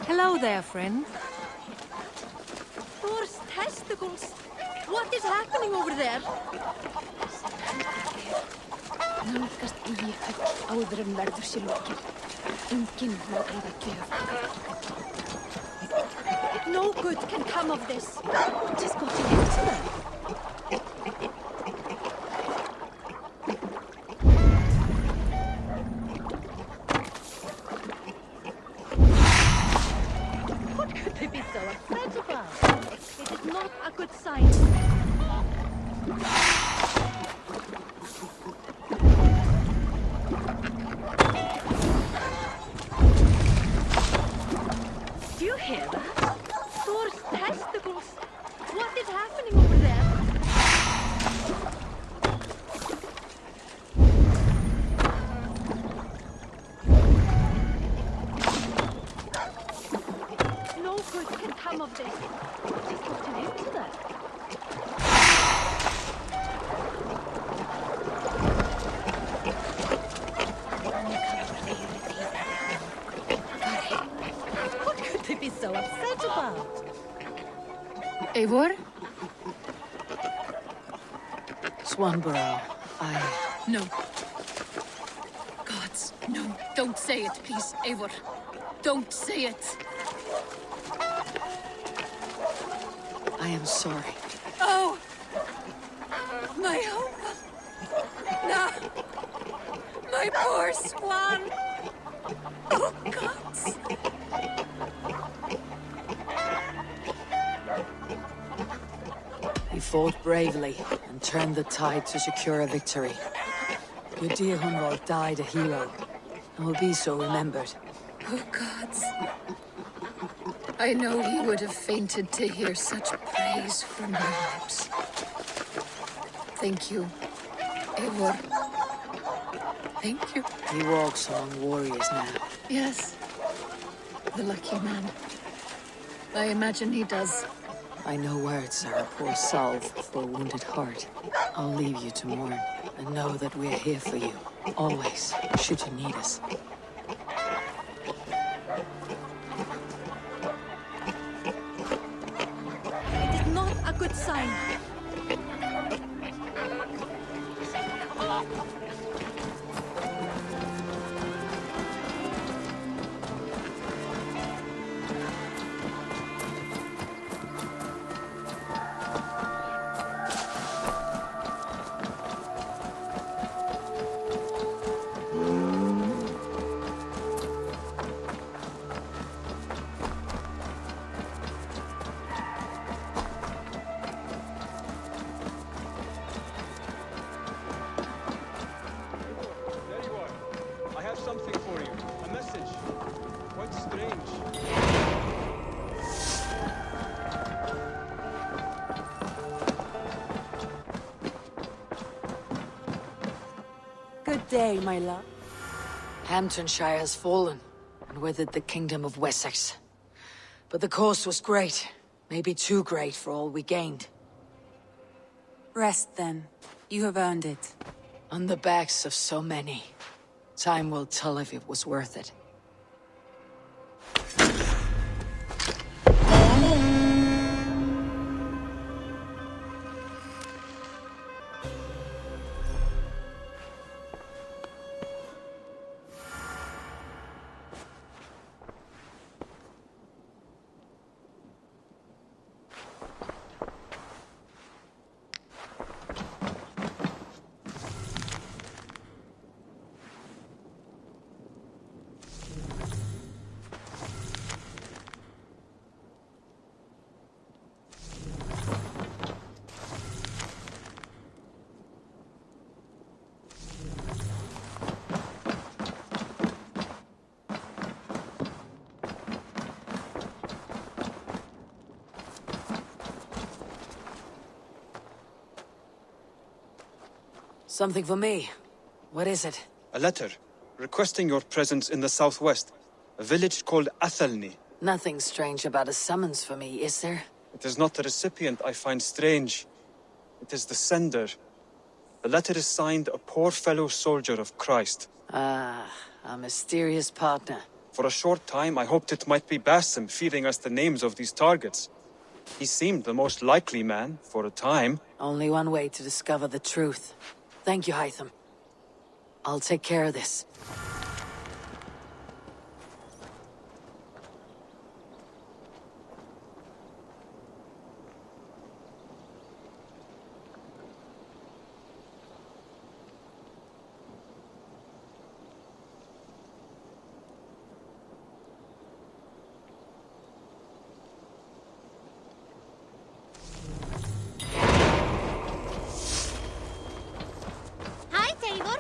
Hello there, friend. Thor's testicles! What is happening over there? Nálgast eigi öll áður en verður sér lokið. Enginn má eiga gjöf. No good can come of this. Tis gott í heimsina. What could they be so upset about? It is not a good sign. Do you hear that? Thor's testicles! What is happening over there? No good can come of this. Just got an end to that. What could they be so upset about? Eivor? Swanborough, No. Gods, no. Don't say it, please, Eivor. Don't say it. I am sorry. Oh! My hope! No! My poor swan! Oh, gods! He fought bravely and turned the tide to secure a victory. Your dear Hunwald died a hero and will be so remembered. Oh, gods. I know he would have fainted to hear such praise from your lips. Thank you, Eivor. Thank you. He walks among warriors now. Yes. The lucky man. I imagine he does. I know words are a poor salve for a wounded heart. I'll leave you to mourn, and know that we're here for you, always, should you need us. It is not a good sign. Something for you. A message. Quite strange. Good day, my love. Hamptonshire has fallen, and with it the Kingdom of Wessex. But the cost was great. Maybe too great for all we gained. Rest, then. You have earned it. On the backs of so many. Time will tell if it was worth it. Something for me. What is it? A letter, requesting your presence in the southwest. A village called Athelney. Nothing strange about a summons for me, is there? It is not the recipient I find strange. It is the sender. The letter is signed a poor fellow soldier of Christ. Ah, a mysterious partner. For a short time, I hoped it might be Basim feeding us the names of these targets. He seemed the most likely man, for a time. Only one way to discover the truth. Thank you, Hytham. I'll take care of this. Hi, Tabor.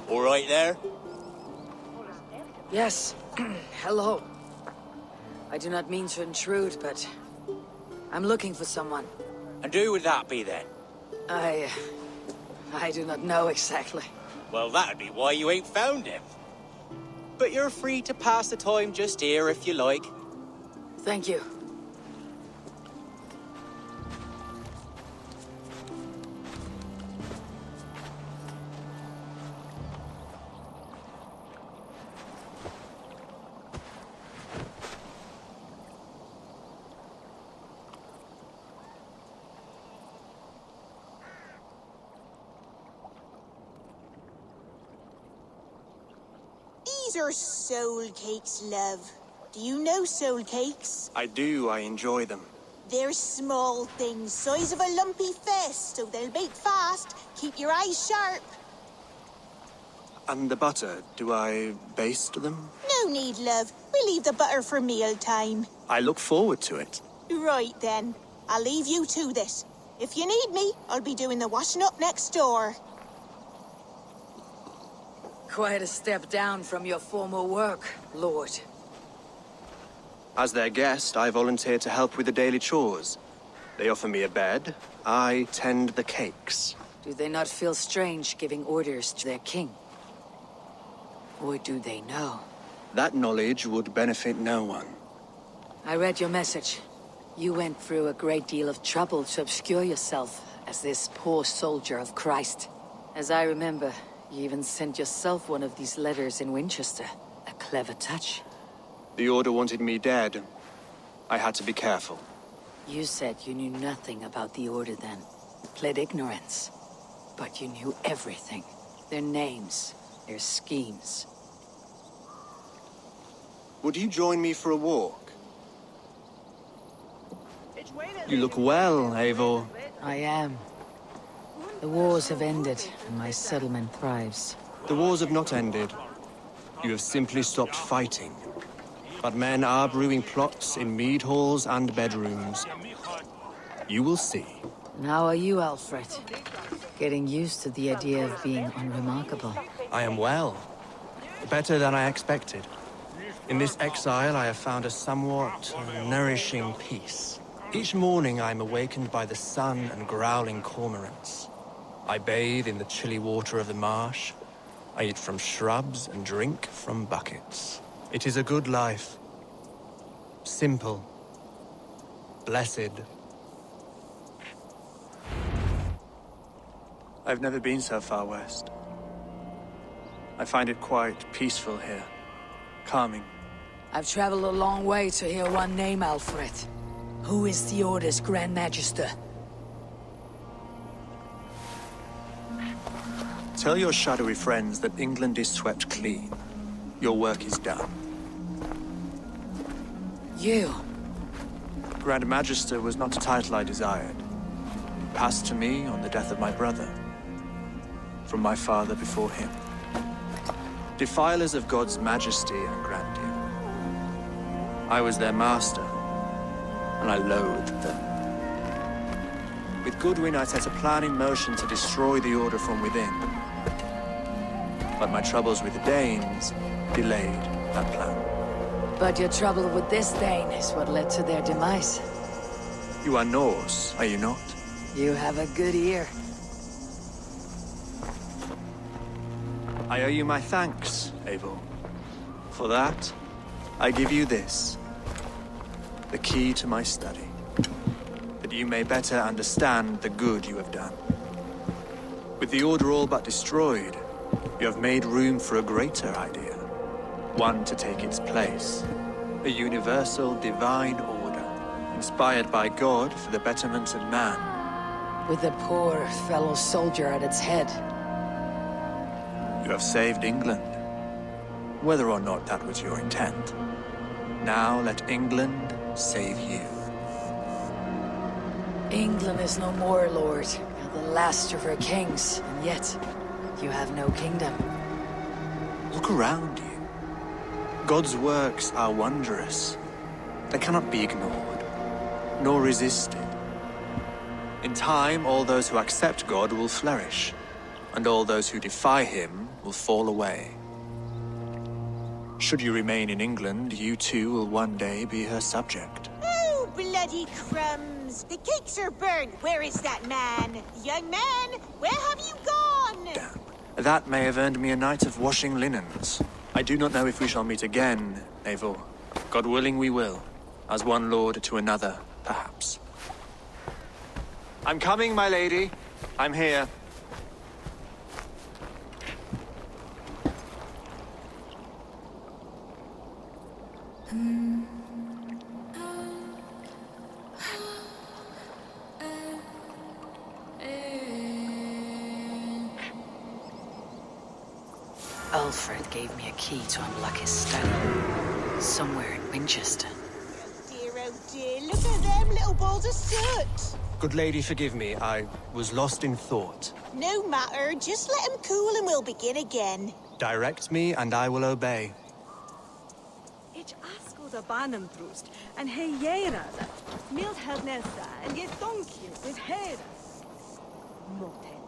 All right there? Yes. Hello. I do not mean to intrude, but I'm looking for someone. And who would that be then? I do not know exactly. Well, that'd be why you ain't found him. But you're free to pass the time just here if you like. Thank you. These are soul cakes, love. Do you know soul cakes? I do. I enjoy them. They're small things, size of a lumpy fist, so they'll bake fast. Keep your eyes sharp. And the butter, do I baste them? No need, love. We leave the butter for meal time. I look forward to it. Right then. I'll leave you to this. If you need me, I'll be doing the washing up next door. Quite a step down from your former work, Lord. As their guest, I volunteered to help with the daily chores. They offer me a bed. I tend the cakes. Do they not feel strange giving orders to their king? Or do they know? That knowledge would benefit no one. I read your message. You went through a great deal of trouble to obscure yourself as this poor soldier of Christ. As I remember, you even sent yourself one of these letters in Winchester. A clever touch. The Order wanted me dead. I had to be careful. You said you knew nothing about the Order then. Pled ignorance. But you knew everything. Their names, their schemes. Would you join me for a walk? You look well, Eivor. I am. The wars have ended, and my settlement thrives. The wars have not ended. You have simply stopped fighting. But men are brewing plots in mead halls and bedrooms. You will see. How are you, Alfred? Getting used to the idea of being unremarkable. I am well. Better than I expected. In this exile, I have found a somewhat nourishing peace. Each morning, I am awakened by the sun and growling cormorants. I bathe in the chilly water of the marsh. I eat from shrubs and drink from buckets. It is a good life. Simple. Blessed. I've never been so far west. I find it quite peaceful here. Calming. I've traveled a long way to hear one name, Alfred. Who is the Order's Grand Magister? Tell your shadowy friends that England is swept clean. Your work is done. You? Grand Magister was not a title I desired. It passed to me on the death of my brother. From my father before him. Defilers of God's majesty and grandeur. I was their master, and I loathed them. With Goodwin, I set a plan in motion to destroy the Order from within. But my troubles with the Danes delayed that plan. But your trouble with this Dane is what led to their demise. You are Norse, are you not? You have a good ear. I owe you my thanks, Abel. For that, I give you this. The key to my study. That you may better understand the good you have done. With the Order all but destroyed, you have made room for a greater idea. One to take its place. A universal divine order, inspired by God for the betterment of man. With a poor fellow soldier at its head. You have saved England. Whether or not that was your intent. Now let England save you. England is no more, Lord. You're the last of her kings, and yet you have no kingdom. Look around you. God's works are wondrous. They cannot be ignored, nor resisted. In time, all those who accept God will flourish, and all those who defy him will fall away. Should you remain in England, you too will one day be her subject. Oh, bloody crumbs! The cakes are burned. Where is that man? Young man, where have you gone? Damn. That may have earned me a night of washing linens. I do not know if we shall meet again, Eivor. God willing we will. As one lord to another, perhaps. I'm coming, my lady. I'm here. Alfred gave me a key to unlock his study. Somewhere in Winchester. Oh dear, look at them little balls of soot. Good lady, forgive me. I was lost in thought. No matter, just let him cool and we'll begin again. Direct me and I will obey. Ich askod a banam trust, and he yerada. Mild had nesta, and yet donkey with head. Motel.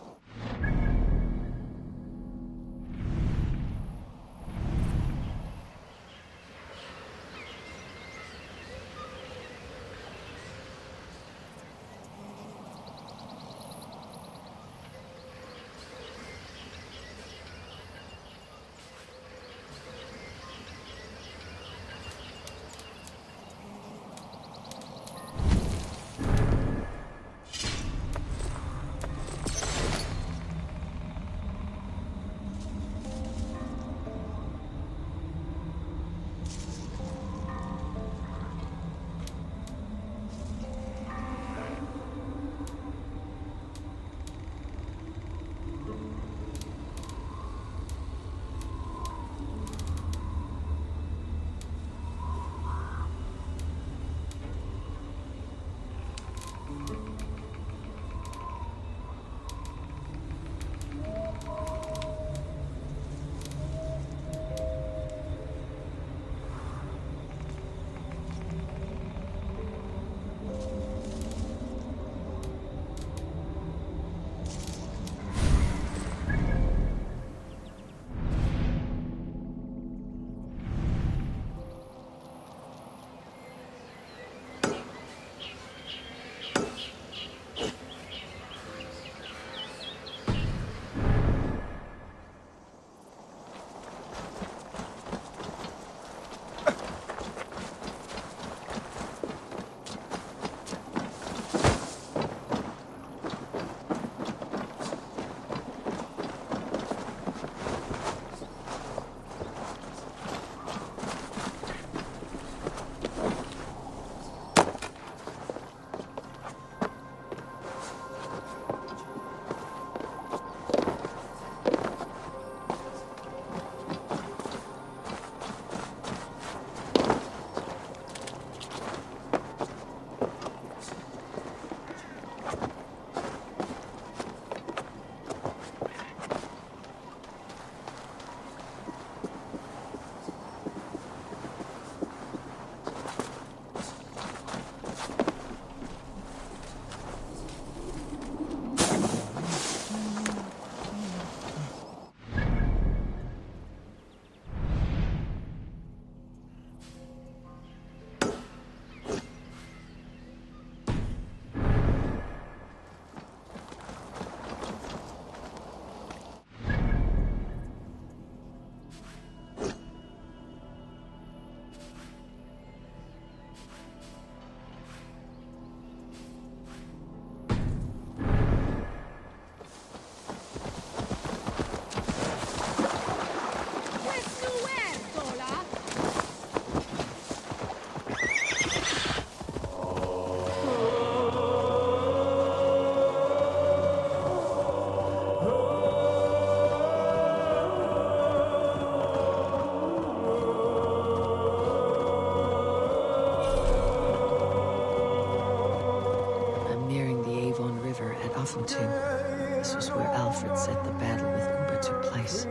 Saxon tomb. This was where Alfred said the battle with Uber took place.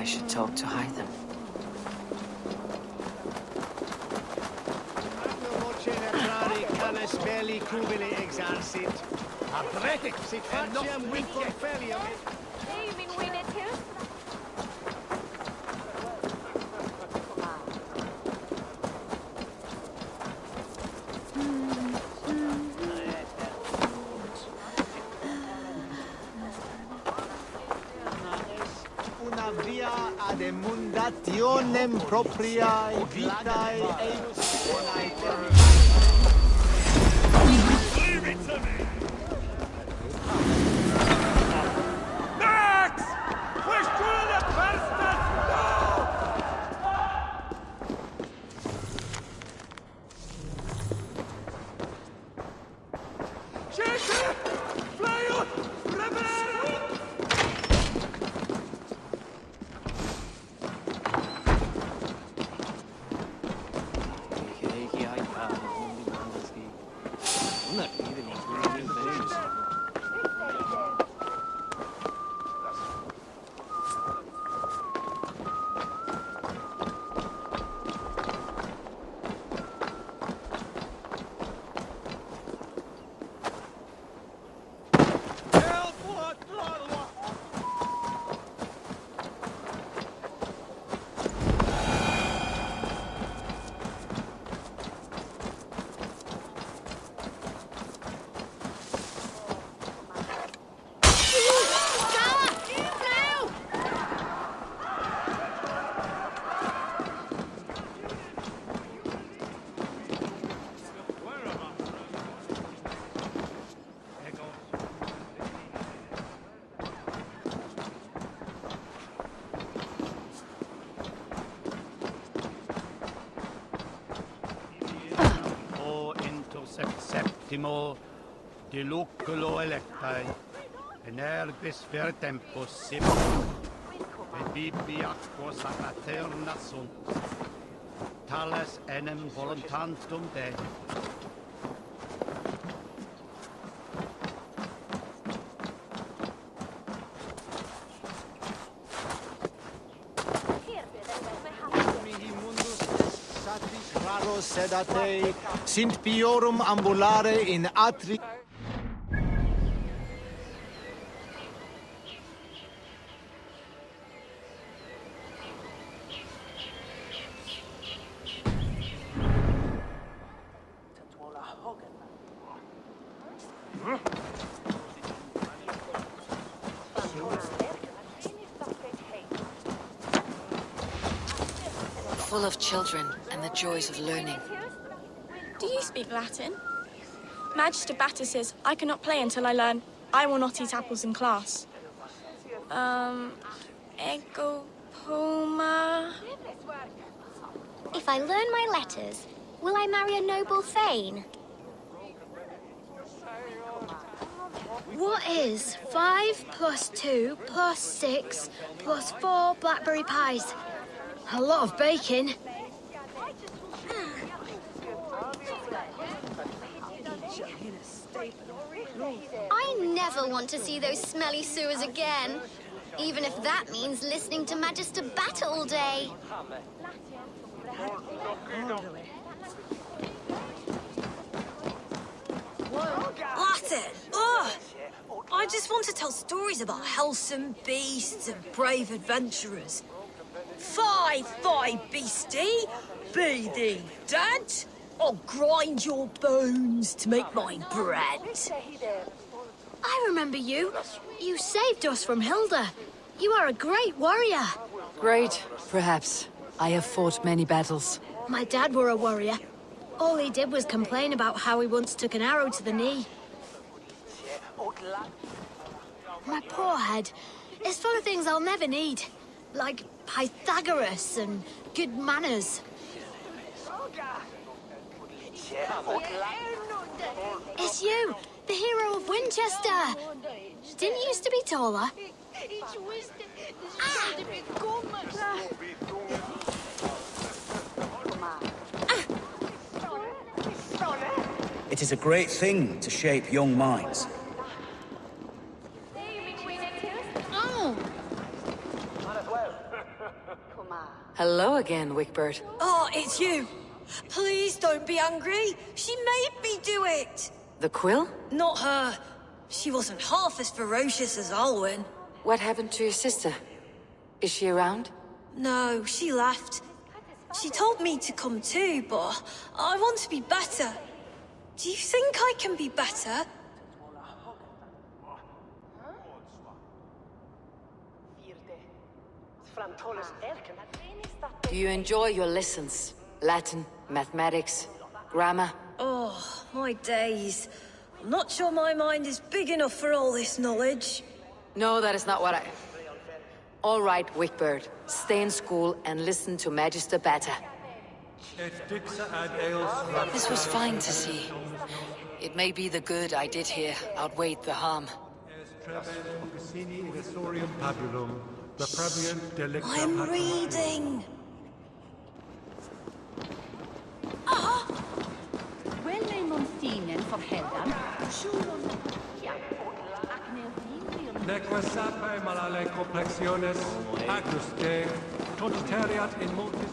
I should talk to Hytham. Demundationem propriae vitae et Leave it to me! Max! Question the bastards! Shake! Fly out! Prepare! ultimo diluculo electae, energis ver tempus sim, et bibi aquos apaterna sunt, tales enem voluntantum Dei. Sedate, sint piorum ambulare in atri... Full of children and the joys of learning. Do you speak Latin? Magister Batter says I cannot play until I learn I will not eat apples in class. Ego Puma... If I learn my letters, will I marry a noble thane? What is 5 plus 2 plus 6 plus 4 blackberry pies? A lot of bacon. I never want to see those smelly sewers again. Even if that means listening to Magister Batter all day. Latin! Ugh! I just want to tell stories about wholesome beasts and brave adventurers. Fie, beastie! Be thee dead? I'll grind your bones to make my bread. I remember you. You saved us from Hilda. You are a great warrior. Great, perhaps. I have fought many battles. My dad were a warrior. All he did was complain about how he once took an arrow to the knee. My poor head is full of things I'll never need. Like Pythagoras and good manners. It's you, the hero of Winchester. Didn't you used to be taller? It is a great thing to shape young minds. Hello again, Wickbird. Oh, it's you. Please don't be angry. She made me do it. The quill? Not her. She wasn't half as ferocious as Alwyn. What happened to your sister? Is she around? No, she left. She told me to come too, but I want to be better. Do you think I can be better? Do you enjoy your lessons? Latin, mathematics, grammar? Oh, my days. I'm not sure my mind is big enough for all this knowledge. No, that is not what I... All right, Wickbird. Stay in school and listen to Magister Batter. This was fine to see. It may be the good I did here outweighed the harm. I'm reading. Neque sape malale complexiones, agnus te, totitariat in multis...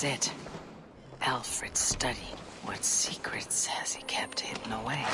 it. Alfred studied what secrets has he kept hidden away.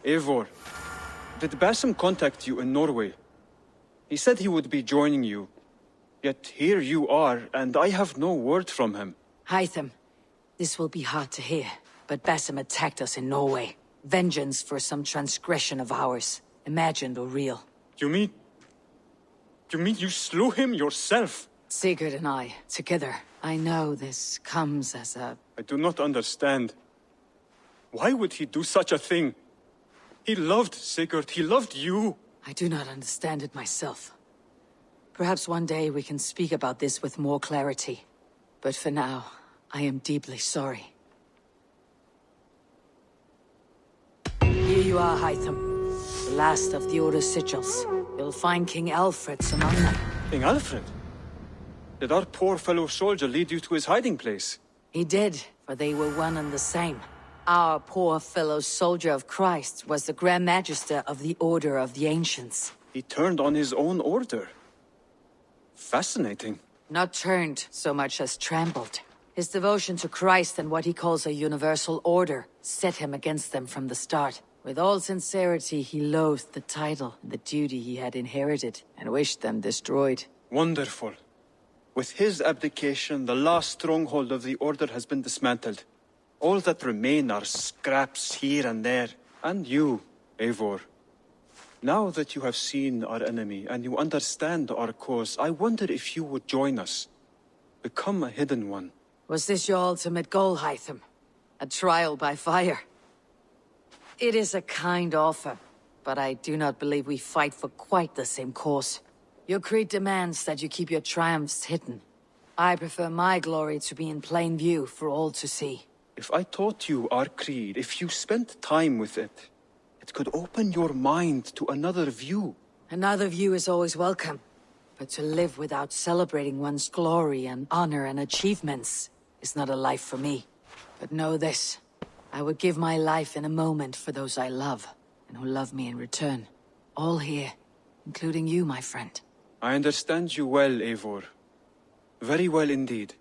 Eivor, did Basim contact you in Norway? He said he would be joining you. Yet here you are, and I have no word from him. Hytham, this will be hard to hear, but Basim attacked us in Norway. Vengeance for some transgression of ours, imagined or real. You mean you slew him yourself? Sigurd and I, together. I know this comes as a... I do not understand. Why would he do such a thing? He loved Sigurd, he loved you. I do not understand it myself. Perhaps one day we can speak about this with more clarity. But for now, I am deeply sorry. Here you are, Hytham. The last of the Order's sigils. You'll find King Alfred's among them. King Alfred? Did our poor fellow soldier lead you to his hiding place? He did, for they were one and the same. Our poor fellow soldier of Christ was the Grand Magister of the Order of the Ancients. He turned on his own order. Fascinating. Not turned so much as trampled. His devotion to Christ and what he calls a universal order set him against them from the start. With all sincerity, he loathed the title and the duty he had inherited, and wished them destroyed. Wonderful. With his abdication, the last stronghold of the Order has been dismantled. All that remain are scraps here and there. And you, Eivor. Now that you have seen our enemy and you understand our cause, I wonder if you would join us. Become a hidden one. Was this your ultimate goal, Hytham? A trial by fire? It is a kind offer, but I do not believe we fight for quite the same cause. Your creed demands that you keep your triumphs hidden. I prefer my glory to be in plain view for all to see. If I taught you our creed, if you spent time with it, it could open your mind to another view. Another view is always welcome, but to live without celebrating one's glory and honor and achievements is not a life for me. But know this, I would give my life in a moment for those I love, and who love me in return. All here, including you, my friend. I understand you well, Eivor. Very well indeed.